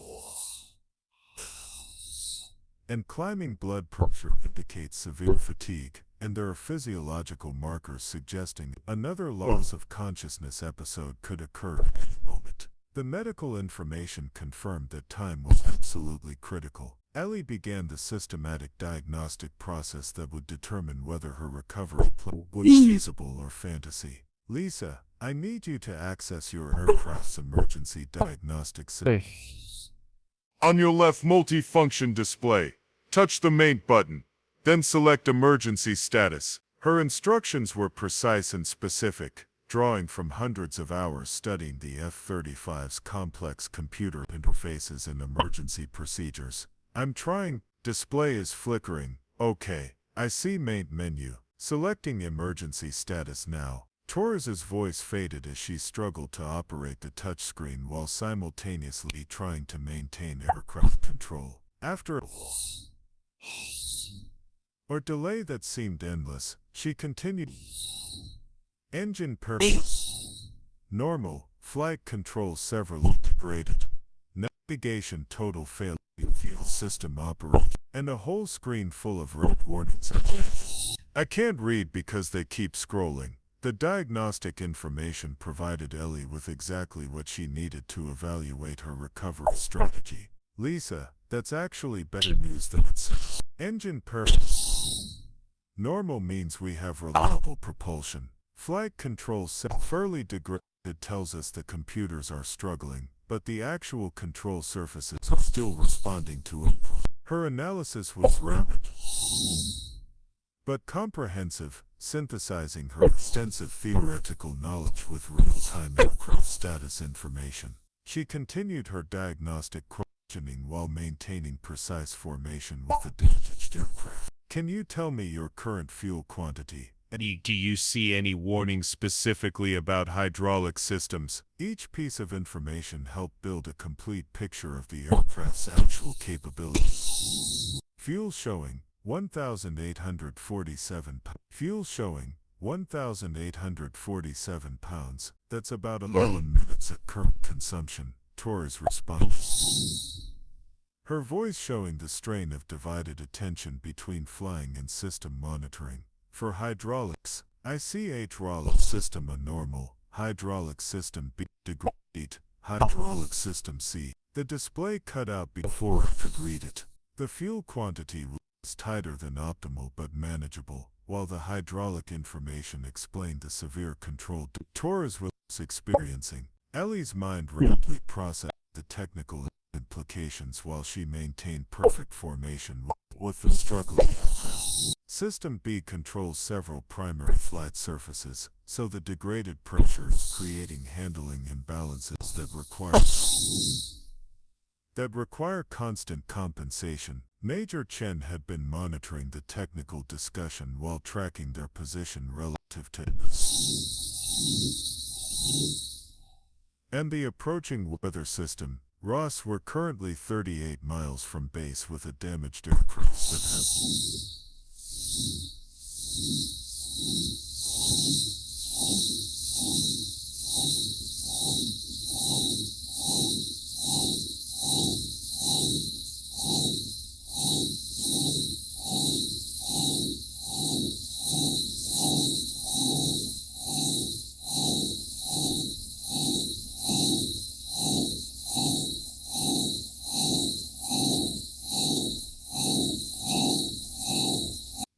and climbing blood pressure indicates severe fatigue, and there are physiological markers suggesting another loss of consciousness episode could occur at any moment. The medical information confirmed that time was absolutely critical. Ellie began the systematic diagnostic process that would determine whether her recovery plan was feasible or fantasy. Lisa, I need you to access your aircraft's emergency diagnostic system. On your left multi-function display, touch the main button, then select emergency status. Her instructions were precise and specific, drawing from hundreds of hours studying the F-35's complex computer interfaces and emergency procedures. I'm trying. Display is flickering. Okay, I see main menu. Selecting emergency status now. Torres's voice faded as she struggled to operate the touchscreen while simultaneously trying to maintain aircraft control. After a delay that seemed endless, she continued. Engine purpose. Normal. Flight control severely degraded. Navigation total failure. Fuel system operation. And a whole screen full of red warnings. I can't read because they keep scrolling. The diagnostic information provided Ellie with exactly what she needed to evaluate her recovery strategy. Lisa, that's actually better news than it sounds. Engine perfect. Normal means we have reliable propulsion. Flight control fairly degraded tells us the computers are struggling, but the actual control surfaces are still responding to input. Her analysis was rapid, but comprehensive, synthesizing her extensive theoretical knowledge with real-time aircraft status information. She continued her diagnostic questioning while maintaining precise formation with the damaged aircraft. Can you tell me your current fuel quantity? Do you see any warnings specifically about hydraulic systems? Each piece of information helped build a complete picture of the aircraft's actual capabilities. Fuel showing 1,847 pounds. Fuel showing 1,847 pounds. That's about 11 minutes at current consumption. Torres responded. Her voice showing the strain of divided attention between flying and system monitoring. For hydraulics, I see hydraulic system A normal, hydraulic system B degraded, hydraulic system C. The display cut out before I could read it. The fuel quantity was tighter than optimal but manageable, while the hydraulic information explained the severe control Torres was experiencing. Ellie's mind rapidly processed the technical implications while she maintained perfect formation with the struggling aircraft. System B controls several primary flight surfaces, so the degraded pressure is creating handling imbalances that require constant compensation. Major Chen had been monitoring the technical discussion while tracking their position relative to and the approaching weather system. Ross, were currently 38 miles from base with a damaged aircraft that has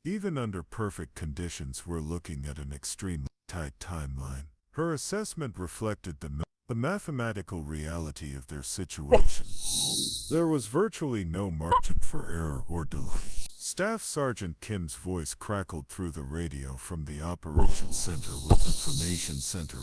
even under perfect conditions. We're looking at an extremely tight timeline. Her assessment reflected the mathematical reality of their situation. There was virtually no margin for error or delay. Staff Sergeant Kim's voice crackled through the radio from the operations center with information center.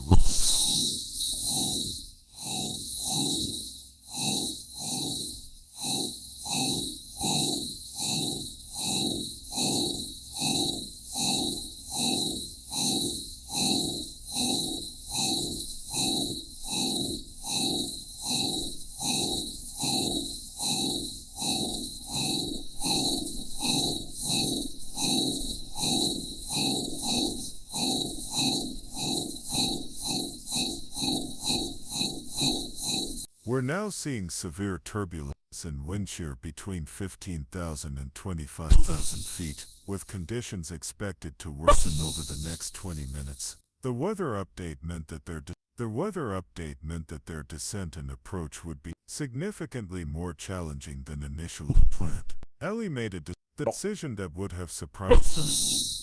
We're now seeing severe turbulence and wind shear between 15,000 and 25,000 feet, with conditions expected to worsen over the next 20 minutes. The weather update meant that their descent and approach would be significantly more challenging than initially planned. Ellie made a decision that would have surprised us.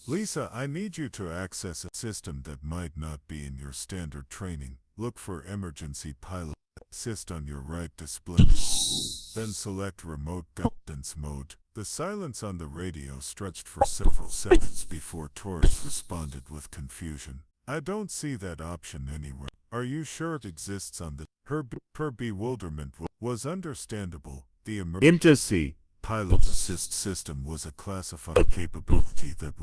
Lisa, I need you to access a system that might not be in your standard training. Look for emergency pilot assist on your right display. Then select remote guidance mode. The silence on the radio stretched for several seconds before Torres responded with confusion. I don't see that option anywhere. Are you sure it exists on the... Her bewilderment was understandable. The emergency pilot assist system was a classified capability that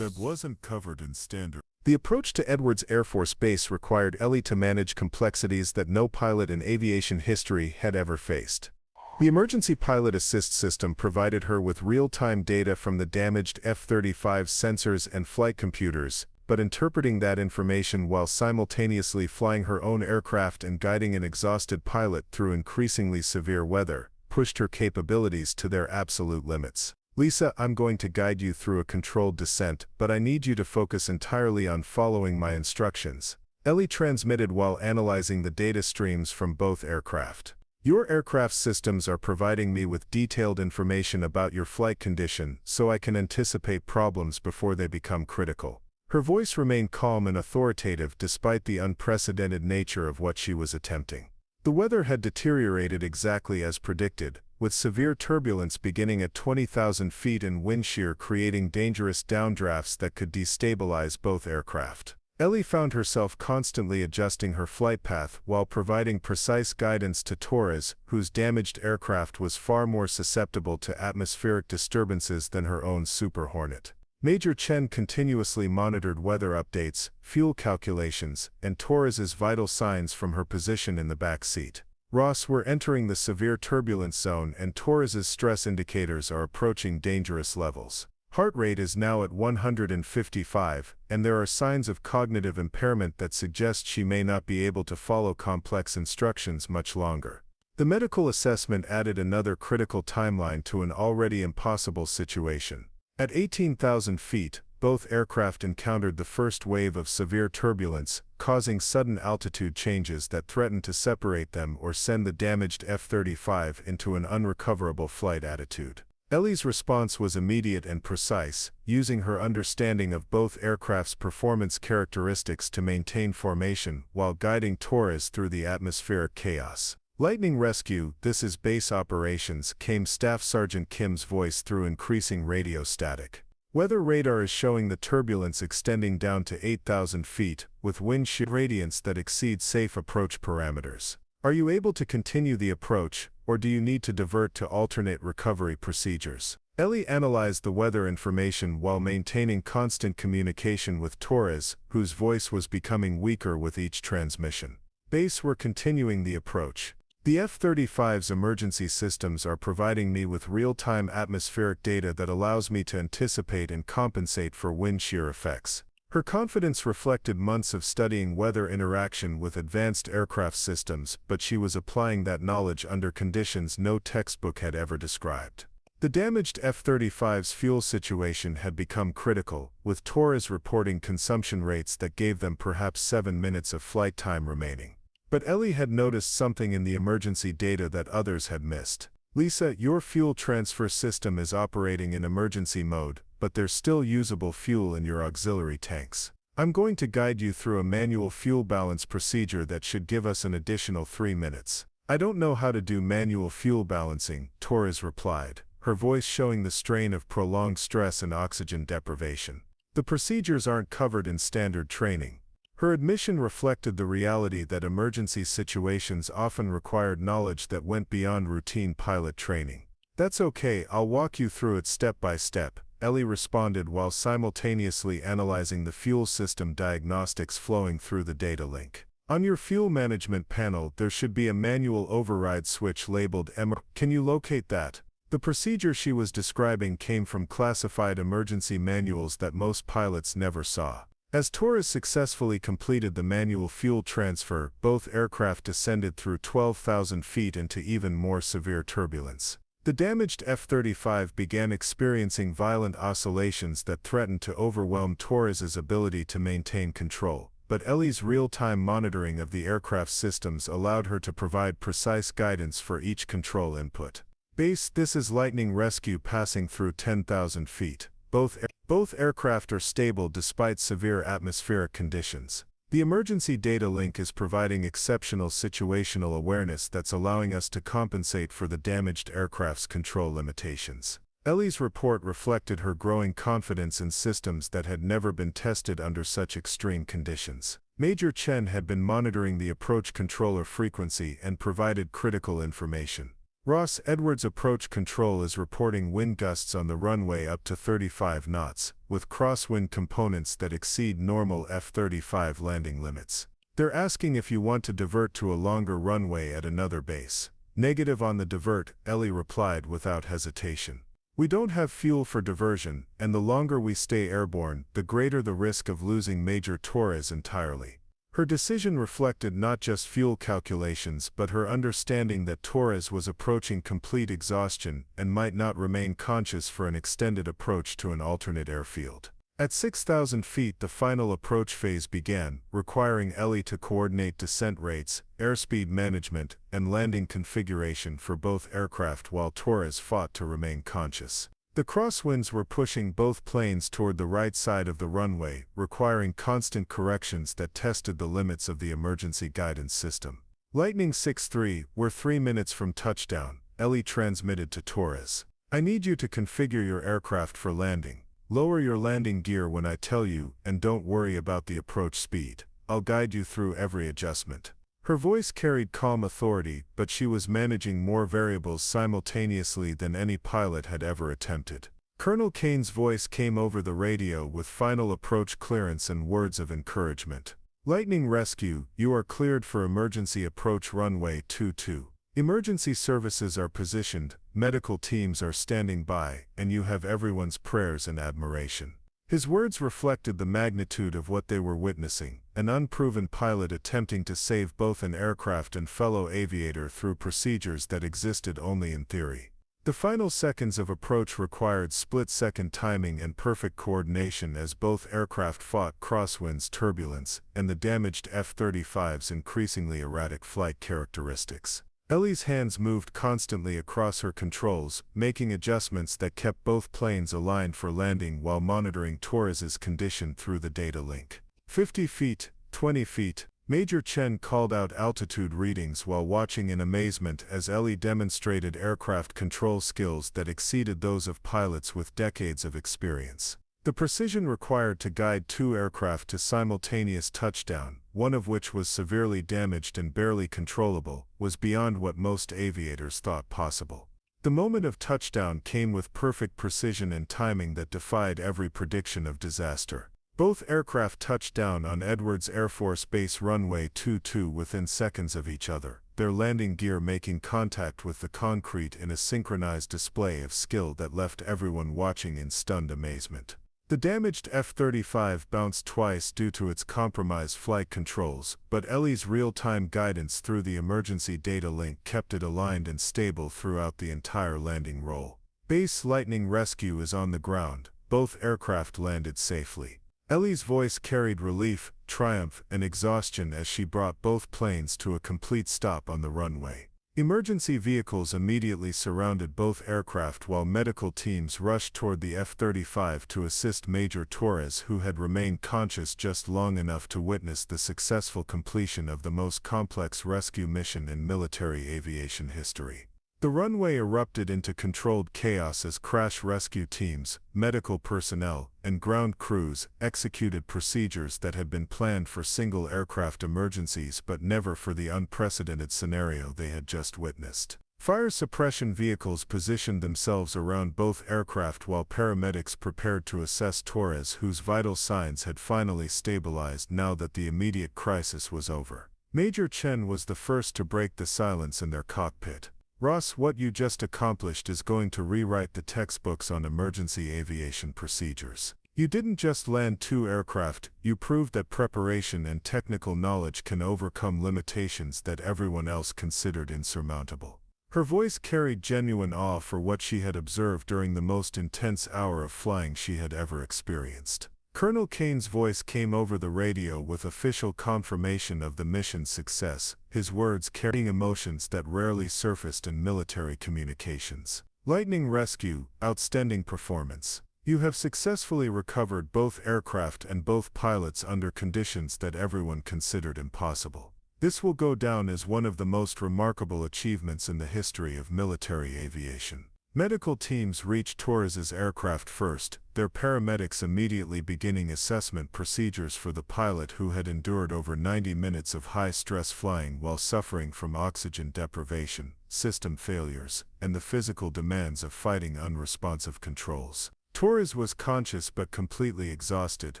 wasn't covered in standard. The approach to Edwards Air Force Base required Ellie to manage complexities that no pilot in aviation history had ever faced. The emergency pilot assist system provided her with real-time data from the damaged F-35 sensors and flight computers, but interpreting that information while simultaneously flying her own aircraft and guiding an exhausted pilot through increasingly severe weather, pushed her capabilities to their absolute limits. Lisa, I'm going to guide you through a controlled descent, but I need you to focus entirely on following my instructions. Ellie transmitted while analyzing the data streams from both aircraft. Your aircraft systems are providing me with detailed information about your flight condition, so I can anticipate problems before they become critical. Her voice remained calm and authoritative despite the unprecedented nature of what she was attempting. The weather had deteriorated exactly as predicted, with severe turbulence beginning at 20,000 feet and wind shear creating dangerous downdrafts that could destabilize both aircraft. Ellie found herself constantly adjusting her flight path while providing precise guidance to Torres, whose damaged aircraft was far more susceptible to atmospheric disturbances than her own Super Hornet. Major Chen continuously monitored weather updates, fuel calculations, and Torres's vital signs from her position in the back seat. Ross, we're entering the severe turbulence zone and Torres's stress indicators are approaching dangerous levels. Heart rate is now at 155, and there are signs of cognitive impairment that suggest she may not be able to follow complex instructions much longer. The medical assessment added another critical timeline to an already impossible situation. At 18,000 feet, both aircraft encountered the first wave of severe turbulence, causing sudden altitude changes that threatened to separate them or send the damaged F-35 into an unrecoverable flight attitude. Ellie's response was immediate and precise, using her understanding of both aircraft's performance characteristics to maintain formation while guiding Torres through the atmospheric chaos. Lightning Rescue, this is base operations, came Staff Sergeant Kim's voice through increasing radio static. Weather radar is showing the turbulence extending down to 8,000 feet, with wind shear gradients that exceed safe approach parameters. Are you able to continue the approach, or do you need to divert to alternate recovery procedures? Ellie analyzed the weather information while maintaining constant communication with Torres, whose voice was becoming weaker with each transmission. Base, we're continuing the approach. The F-35's emergency systems are providing me with real-time atmospheric data that allows me to anticipate and compensate for wind shear effects. Her confidence reflected months of studying weather interaction with advanced aircraft systems, but she was applying that knowledge under conditions no textbook had ever described. The damaged F-35's fuel situation had become critical, with Torres reporting consumption rates that gave them perhaps 7 minutes of flight time remaining. But Ellie had noticed something in the emergency data that others had missed. Lisa, your fuel transfer system is operating in emergency mode, but there's still usable fuel in your auxiliary tanks. I'm going to guide you through a manual fuel balance procedure that should give us an additional 3 minutes. I don't know how to do manual fuel balancing, Torres replied, her voice showing the strain of prolonged stress and oxygen deprivation. The procedures aren't covered in standard training. Her admission reflected the reality that emergency situations often required knowledge that went beyond routine pilot training. That's okay, I'll walk you through it step by step, Ellie responded while simultaneously analyzing the fuel system diagnostics flowing through the data link. On your fuel management panel, there should be a manual override switch labeled M. Can you locate that? The procedure she was describing came from classified emergency manuals that most pilots never saw. As Torres successfully completed the manual fuel transfer, both aircraft descended through 12,000 feet into even more severe turbulence. The damaged F-35 began experiencing violent oscillations that threatened to overwhelm Torres's ability to maintain control, but Ellie's real-time monitoring of the aircraft systems allowed her to provide precise guidance for each control input. Base, this is Lightning Rescue passing through 10,000 feet. Both aircraft are stable despite severe atmospheric conditions. The emergency data link is providing exceptional situational awareness that's allowing us to compensate for the damaged aircraft's control limitations. Ellie's report reflected her growing confidence in systems that had never been tested under such extreme conditions. Major Chen had been monitoring the approach controller frequency and provided critical information. Ross Edwards Approach Control is reporting wind gusts on the runway up to 35 knots, with crosswind components that exceed normal F-35 landing limits. They're asking if you want to divert to a longer runway at another base. Negative on the divert, Ellie replied without hesitation. We don't have fuel for diversion, and the longer we stay airborne, the greater the risk of losing Major Torres entirely. Her decision reflected not just fuel calculations but her understanding that Torres was approaching complete exhaustion and might not remain conscious for an extended approach to an alternate airfield. At 6,000 feet, the final approach phase began, requiring Ellie to coordinate descent rates, airspeed management, and landing configuration for both aircraft while Torres fought to remain conscious. The crosswinds were pushing both planes toward the right side of the runway, requiring constant corrections that tested the limits of the emergency guidance system. Lightning 6-3, we're 3 minutes from touchdown, Ellie transmitted to Torres. I need you to configure your aircraft for landing. Lower your landing gear when I tell you, and don't worry about the approach speed. I'll guide you through every adjustment. Her voice carried calm authority, but she was managing more variables simultaneously than any pilot had ever attempted. Colonel Kane's voice came over the radio with final approach clearance and words of encouragement. Lightning Rescue, you are cleared for emergency approach runway 22. Emergency services are positioned, medical teams are standing by, and you have everyone's prayers and admiration. His words reflected the magnitude of what they were witnessing, an unproven pilot attempting to save both an aircraft and fellow aviator through procedures that existed only in theory. The final seconds of approach required split-second timing and perfect coordination as both aircraft fought crosswinds turbulence and the damaged F-35's increasingly erratic flight characteristics. Ellie's hands moved constantly across her controls, making adjustments that kept both planes aligned for landing while monitoring Torres's condition through the data link. 50 feet, 20 feet, Major Chen called out altitude readings while watching in amazement as Ellie demonstrated aircraft control skills that exceeded those of pilots with decades of experience. The precision required to guide two aircraft to simultaneous touchdown, one of which was severely damaged and barely controllable, was beyond what most aviators thought possible. The moment of touchdown came with perfect precision and timing that defied every prediction of disaster. Both aircraft touched down on Edwards Air Force Base runway 22 within seconds of each other, their landing gear making contact with the concrete in a synchronized display of skill that left everyone watching in stunned amazement. The damaged F-35 bounced twice due to its compromised flight controls, but Ellie's real-time guidance through the emergency data link kept it aligned and stable throughout the entire landing roll. Base Lightning Rescue is on the ground. Both aircraft landed safely. Ellie's voice carried relief, triumph, and exhaustion as she brought both planes to a complete stop on the runway. Emergency vehicles immediately surrounded both aircraft while medical teams rushed toward the F-35 to assist Major Torres, who had remained conscious just long enough to witness the successful completion of the most complex rescue mission in military aviation history. The runway erupted into controlled chaos as crash rescue teams, medical personnel, and ground crews executed procedures that had been planned for single aircraft emergencies but never for the unprecedented scenario they had just witnessed. Fire suppression vehicles positioned themselves around both aircraft while paramedics prepared to assess Torres, whose vital signs had finally stabilized now that the immediate crisis was over. Major Chen was the first to break the silence in their cockpit. Ross, what you just accomplished is going to rewrite the textbooks on emergency aviation procedures. You didn't just land two aircraft, you proved that preparation and technical knowledge can overcome limitations that everyone else considered insurmountable. Her voice carried genuine awe for what she had observed during the most intense hour of flying she had ever experienced. Colonel Kane's voice came over the radio with official confirmation of the mission's success, his words carrying emotions that rarely surfaced in military communications. Lightning Rescue, outstanding performance. You have successfully recovered both aircraft and both pilots under conditions that everyone considered impossible. This will go down as one of the most remarkable achievements in the history of military aviation. Medical teams reached Torres's aircraft first, their paramedics immediately beginning assessment procedures for the pilot who had endured over 90 minutes of high-stress flying while suffering from oxygen deprivation, system failures, and the physical demands of fighting unresponsive controls. Torres was conscious but completely exhausted,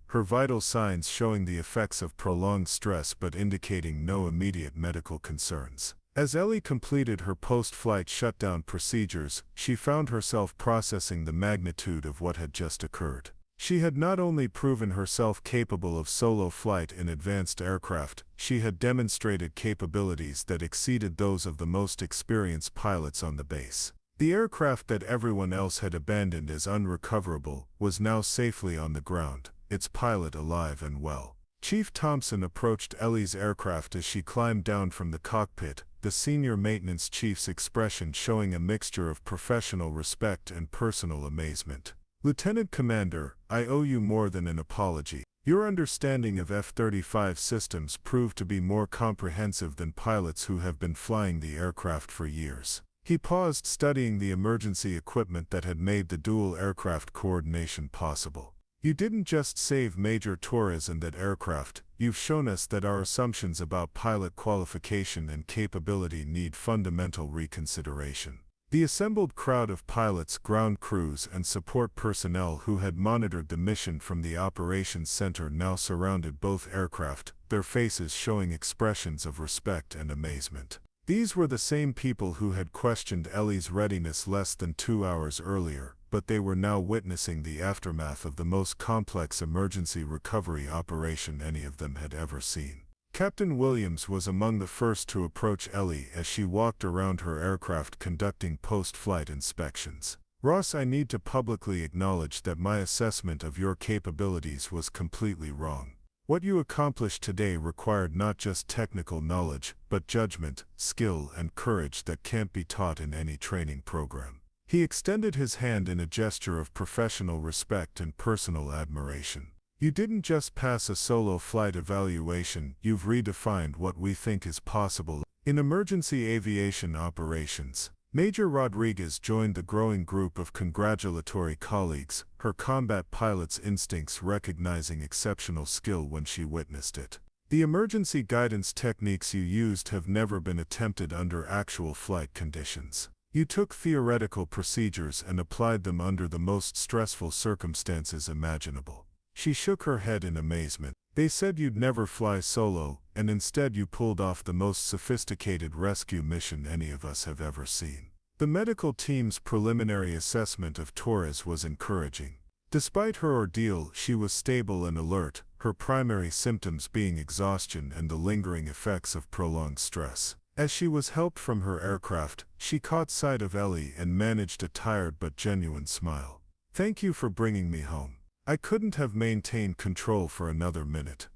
her vital signs showing the effects of prolonged stress but indicating no immediate medical concerns. As Ellie completed her post-flight shutdown procedures, she found herself processing the magnitude of what had just occurred. She had not only proven herself capable of solo flight in advanced aircraft, she had demonstrated capabilities that exceeded those of the most experienced pilots on the base. The aircraft that everyone else had abandoned as unrecoverable was now safely on the ground, its pilot alive and well. Chief Thompson approached Ellie's aircraft as she climbed down from the cockpit, the senior maintenance chief's expression showing a mixture of professional respect and personal amazement. "Lieutenant Commander, I owe you more than an apology. Your understanding of F-35 systems proved to be more comprehensive than pilots who have been flying the aircraft for years." He paused, studying the emergency equipment that had made the dual aircraft coordination possible. "You didn't just save Major Torres and that aircraft, you've shown us that our assumptions about pilot qualification and capability need fundamental reconsideration." The assembled crowd of pilots, ground crews, and support personnel who had monitored the mission from the operations center now surrounded both aircraft, their faces showing expressions of respect and amazement. These were the same people who had questioned Ellie's readiness less than 2 hours earlier, but they were now witnessing the aftermath of the most complex emergency recovery operation any of them had ever seen. Captain Williams was among the first to approach Ellie as she walked around her aircraft conducting post-flight inspections. "Ross, I need to publicly acknowledge that my assessment of your capabilities was completely wrong. What you accomplished today required not just technical knowledge, but judgment, skill, and courage that can't be taught in any training program." He extended his hand in a gesture of professional respect and personal admiration. "You didn't just pass a solo flight evaluation, you've redefined what we think is possible in emergency aviation operations." Major Rodriguez joined the growing group of congratulatory colleagues, her combat pilot's instincts recognizing exceptional skill when she witnessed it. "The emergency guidance techniques you used have never been attempted under actual flight conditions. You took theoretical procedures and applied them under the most stressful circumstances imaginable." She shook her head in amazement. "They said you'd never fly solo, and instead you pulled off the most sophisticated rescue mission any of us have ever seen." The medical team's preliminary assessment of Torres was encouraging. Despite her ordeal, she was stable and alert, her primary symptoms being exhaustion and the lingering effects of prolonged stress. As she was helped from her aircraft, she caught sight of Ellie and managed a tired but genuine smile. "Thank you for bringing me home. I couldn't have maintained control for another minute."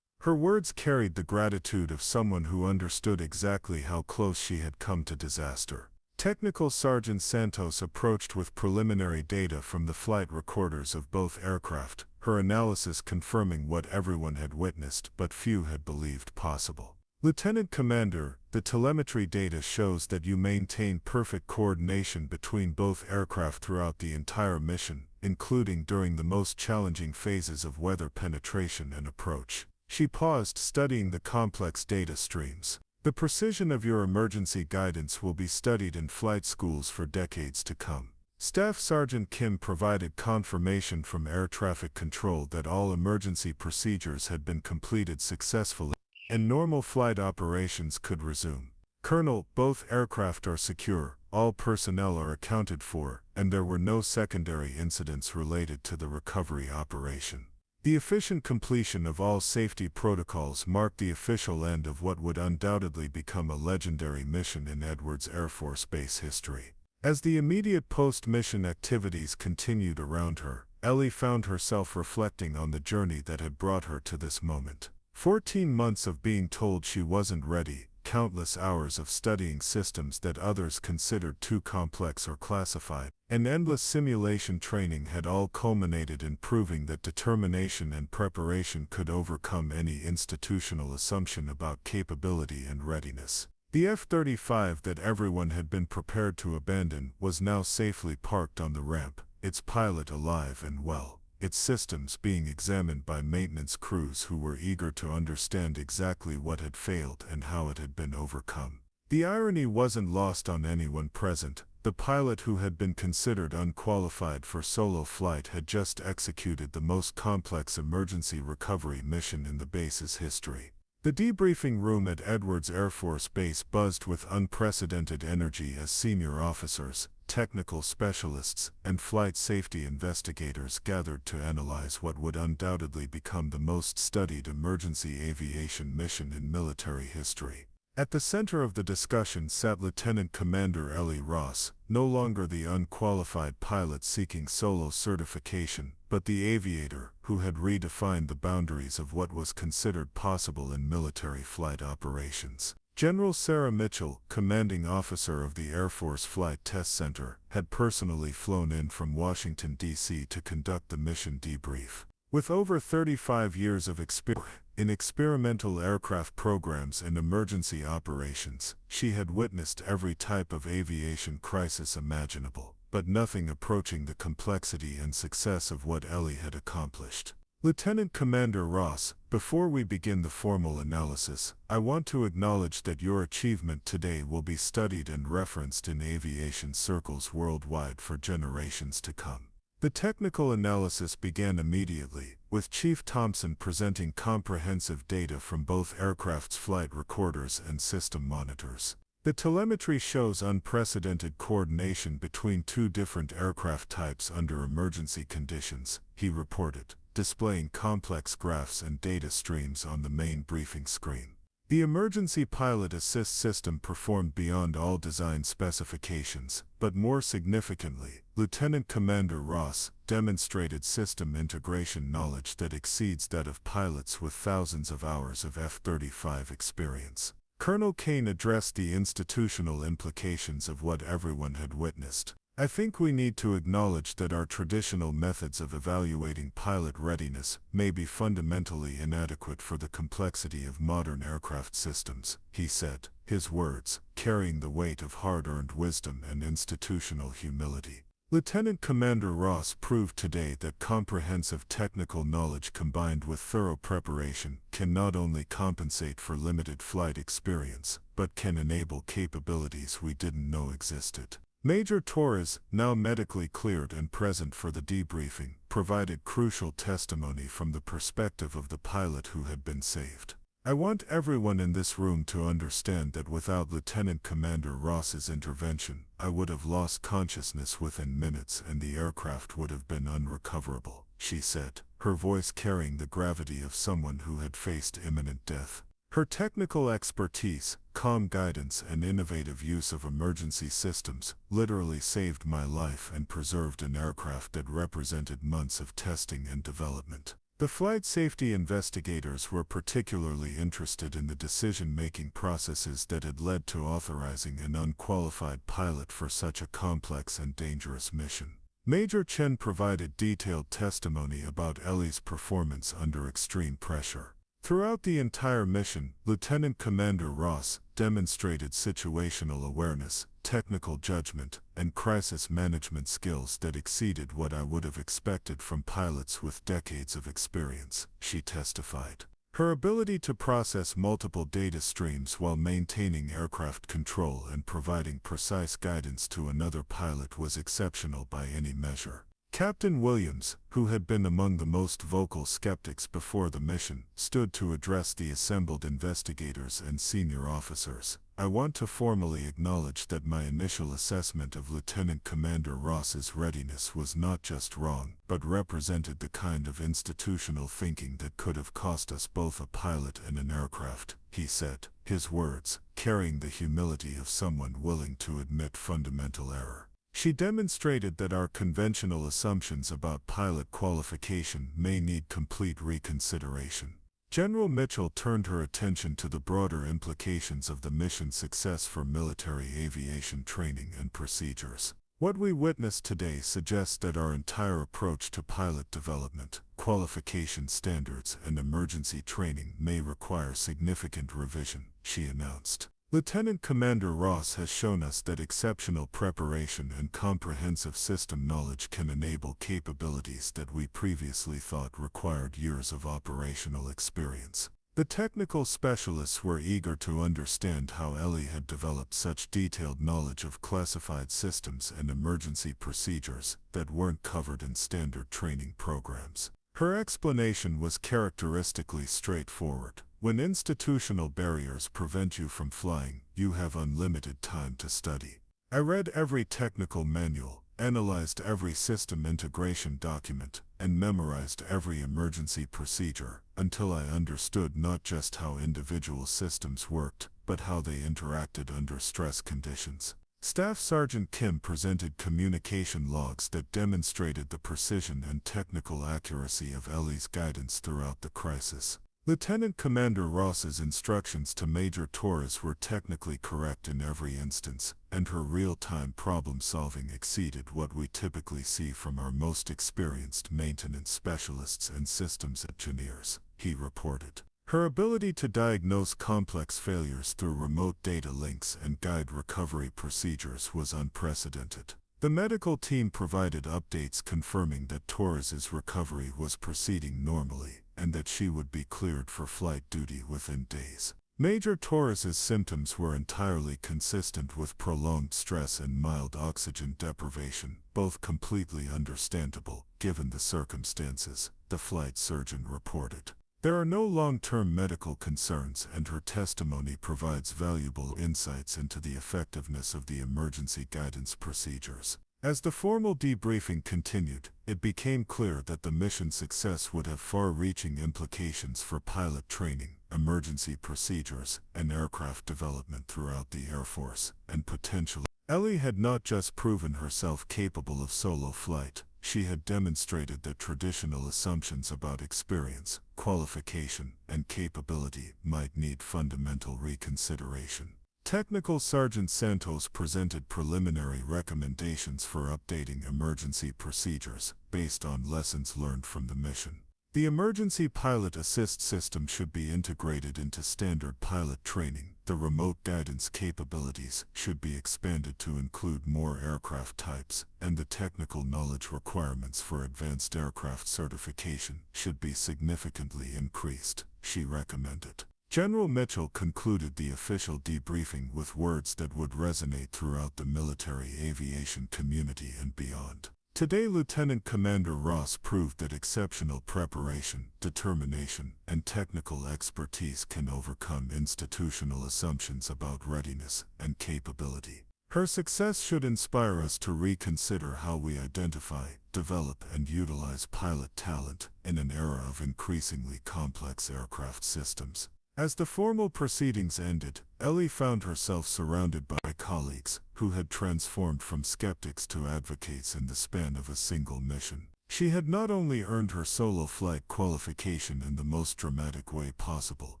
Her words carried the gratitude of someone who understood exactly how close she had come to disaster. Technical Sergeant Santos approached with preliminary data from the flight recorders of both aircraft, her analysis confirming what everyone had witnessed but few had believed possible. "Lieutenant Commander, the telemetry data shows that you maintained perfect coordination between both aircraft throughout the entire mission, including during the most challenging phases of weather penetration and approach." She paused, studying the complex data streams. "The precision of your emergency guidance will be studied in flight schools for decades to come." Staff Sergeant Kim provided confirmation from Air Traffic Control that all emergency procedures had been completed successfully, and normal flight operations could resume. "Colonel, both aircraft are secure, all personnel are accounted for, and there were no secondary incidents related to the recovery operation." The efficient completion of all safety protocols marked the official end of what would undoubtedly become a legendary mission in Edwards Air Force Base history. As the immediate post-mission activities continued around her, Ellie found herself reflecting on the journey that had brought her to this moment. 14 months of being told she wasn't ready, countless hours of studying systems that others considered too complex or classified, and endless simulation training had all culminated in proving that determination and preparation could overcome any institutional assumption about capability and readiness. The F-35 that everyone had been prepared to abandon was now safely parked on the ramp, its pilot alive and well, its systems being examined by maintenance crews who were eager to understand exactly what had failed and how it had been overcome. The irony wasn't lost on anyone present. The pilot who had been considered unqualified for solo flight had just executed the most complex emergency recovery mission in the base's history. The debriefing room at Edwards Air Force Base buzzed with unprecedented energy as senior officers, technical specialists, and flight safety investigators gathered to analyze what would undoubtedly become the most studied emergency aviation mission in military history. At the center of the discussion sat Lieutenant Commander Ellie Ross, no longer the unqualified pilot seeking solo certification, but the aviator who had redefined the boundaries of what was considered possible in military flight operations. General Sarah Mitchell, commanding officer of the Air Force Flight Test Center, had personally flown in from Washington, D.C. to conduct the mission debrief. With over 35 years of experience in experimental aircraft programs and emergency operations, she had witnessed every type of aviation crisis imaginable, but nothing approaching the complexity and success of what Ellie had accomplished. Lieutenant Commander Ross, before we begin the formal analysis, I want to acknowledge that your achievement today will be studied and referenced in aviation circles worldwide for generations to come. The technical analysis began immediately, with Chief Thompson presenting comprehensive data from both aircraft's flight recorders and system monitors. The telemetry shows unprecedented coordination between two different aircraft types under emergency conditions, he reported, displaying complex graphs and data streams on the main briefing screen. The emergency pilot assist system performed beyond all design specifications, but more significantly, Lieutenant Commander Ross demonstrated system integration knowledge that exceeds that of pilots with thousands of hours of F-35 experience. Colonel Kane addressed the institutional implications of what everyone had witnessed. I think we need to acknowledge that our traditional methods of evaluating pilot readiness may be fundamentally inadequate for the complexity of modern aircraft systems, he said, his words carrying the weight of hard-earned wisdom and institutional humility. Lieutenant Commander Ross proved today that comprehensive technical knowledge combined with thorough preparation can not only compensate for limited flight experience, but can enable capabilities we didn't know existed. Major Torres, now medically cleared and present for the debriefing, provided crucial testimony from the perspective of the pilot who had been saved. I want everyone in this room to understand that without Lieutenant Commander Ross's intervention, I would have lost consciousness within minutes and the aircraft would have been unrecoverable, she said, her voice carrying the gravity of someone who had faced imminent death. Her technical expertise, calm guidance, and innovative use of emergency systems literally saved my life and preserved an aircraft that represented months of testing and development. The flight safety investigators were particularly interested in the decision-making processes that had led to authorizing an unqualified pilot for such a complex and dangerous mission. Major Chen provided detailed testimony about Ellie's performance under extreme pressure. Throughout the entire mission, Lieutenant Commander Ross demonstrated situational awareness, technical judgment, and crisis management skills that exceeded what I would have expected from pilots with decades of experience, she testified. Her ability to process multiple data streams while maintaining aircraft control and providing precise guidance to another pilot was exceptional by any measure. Captain Williams, who had been among the most vocal skeptics before the mission, stood to address the assembled investigators and senior officers. I want to formally acknowledge that my initial assessment of Lieutenant Commander Ross's readiness was not just wrong, but represented the kind of institutional thinking that could have cost us both a pilot and an aircraft, he said, his words carrying the humility of someone willing to admit fundamental error. She demonstrated that our conventional assumptions about pilot qualification may need complete reconsideration. General Mitchell turned her attention to the broader implications of the mission's success for military aviation training and procedures. What we witnessed today suggests that our entire approach to pilot development, qualification standards, and emergency training may require significant revision, she announced. Lieutenant Commander Ross has shown us that exceptional preparation and comprehensive system knowledge can enable capabilities that we previously thought required years of operational experience. The technical specialists were eager to understand how Ellie had developed such detailed knowledge of classified systems and emergency procedures that weren't covered in standard training programs. Her explanation was characteristically straightforward. When institutional barriers prevent you from flying, you have unlimited time to study. I read every technical manual, analyzed every system integration document, and memorized every emergency procedure, until I understood not just how individual systems worked, but how they interacted under stress conditions. Staff Sergeant Kim presented communication logs that demonstrated the precision and technical accuracy of Ellie's guidance throughout the crisis. Lieutenant Commander Ross's instructions to Major Torres were technically correct in every instance, and her real-time problem-solving exceeded what we typically see from our most experienced maintenance specialists and systems engineers, he reported. Her ability to diagnose complex failures through remote data links and guide recovery procedures was unprecedented. The medical team provided updates confirming that Torres's recovery was proceeding normally, and that she would be cleared for flight duty within days. Major Torres's symptoms were entirely consistent with prolonged stress and mild oxygen deprivation, both completely understandable, given the circumstances, the flight surgeon reported. There are no long-term medical concerns, and her testimony provides valuable insights into the effectiveness of the emergency guidance procedures. As the formal debriefing continued, it became clear that the mission's success would have far-reaching implications for pilot training, emergency procedures, and aircraft development throughout the Air Force, and potentially. Ellie had not just proven herself capable of solo flight, she had demonstrated that traditional assumptions about experience, qualification, and capability might need fundamental reconsideration. Technical Sergeant Santos presented preliminary recommendations for updating emergency procedures based on lessons learned from the mission. The Emergency Pilot Assist System should be integrated into standard pilot training. The remote guidance capabilities should be expanded to include more aircraft types, and the technical knowledge requirements for advanced aircraft certification should be significantly increased, she recommended. General Mitchell concluded the official debriefing with words that would resonate throughout the military aviation community and beyond. Today, Lieutenant Commander Ross proved that exceptional preparation, determination, and technical expertise can overcome institutional assumptions about readiness and capability. Her success should inspire us to reconsider how we identify, develop, and utilize pilot talent in an era of increasingly complex aircraft systems. As the formal proceedings ended, Ellie found herself surrounded by colleagues who had transformed from skeptics to advocates in the span of a single mission. She had not only earned her solo flight qualification in the most dramatic way possible,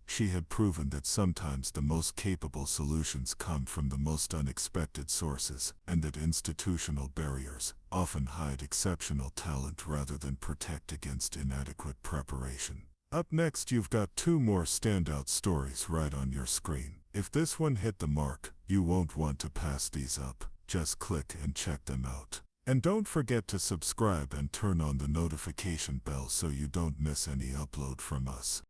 she had proven that sometimes the most capable solutions come from the most unexpected sources, and that institutional barriers often hide exceptional talent rather than protect against inadequate preparation. Up next, you've got two more standout stories right on your screen. If this one hit the mark, you won't want to pass these up. Just click and check them out. And don't forget to subscribe and turn on the notification bell so you don't miss any upload from us.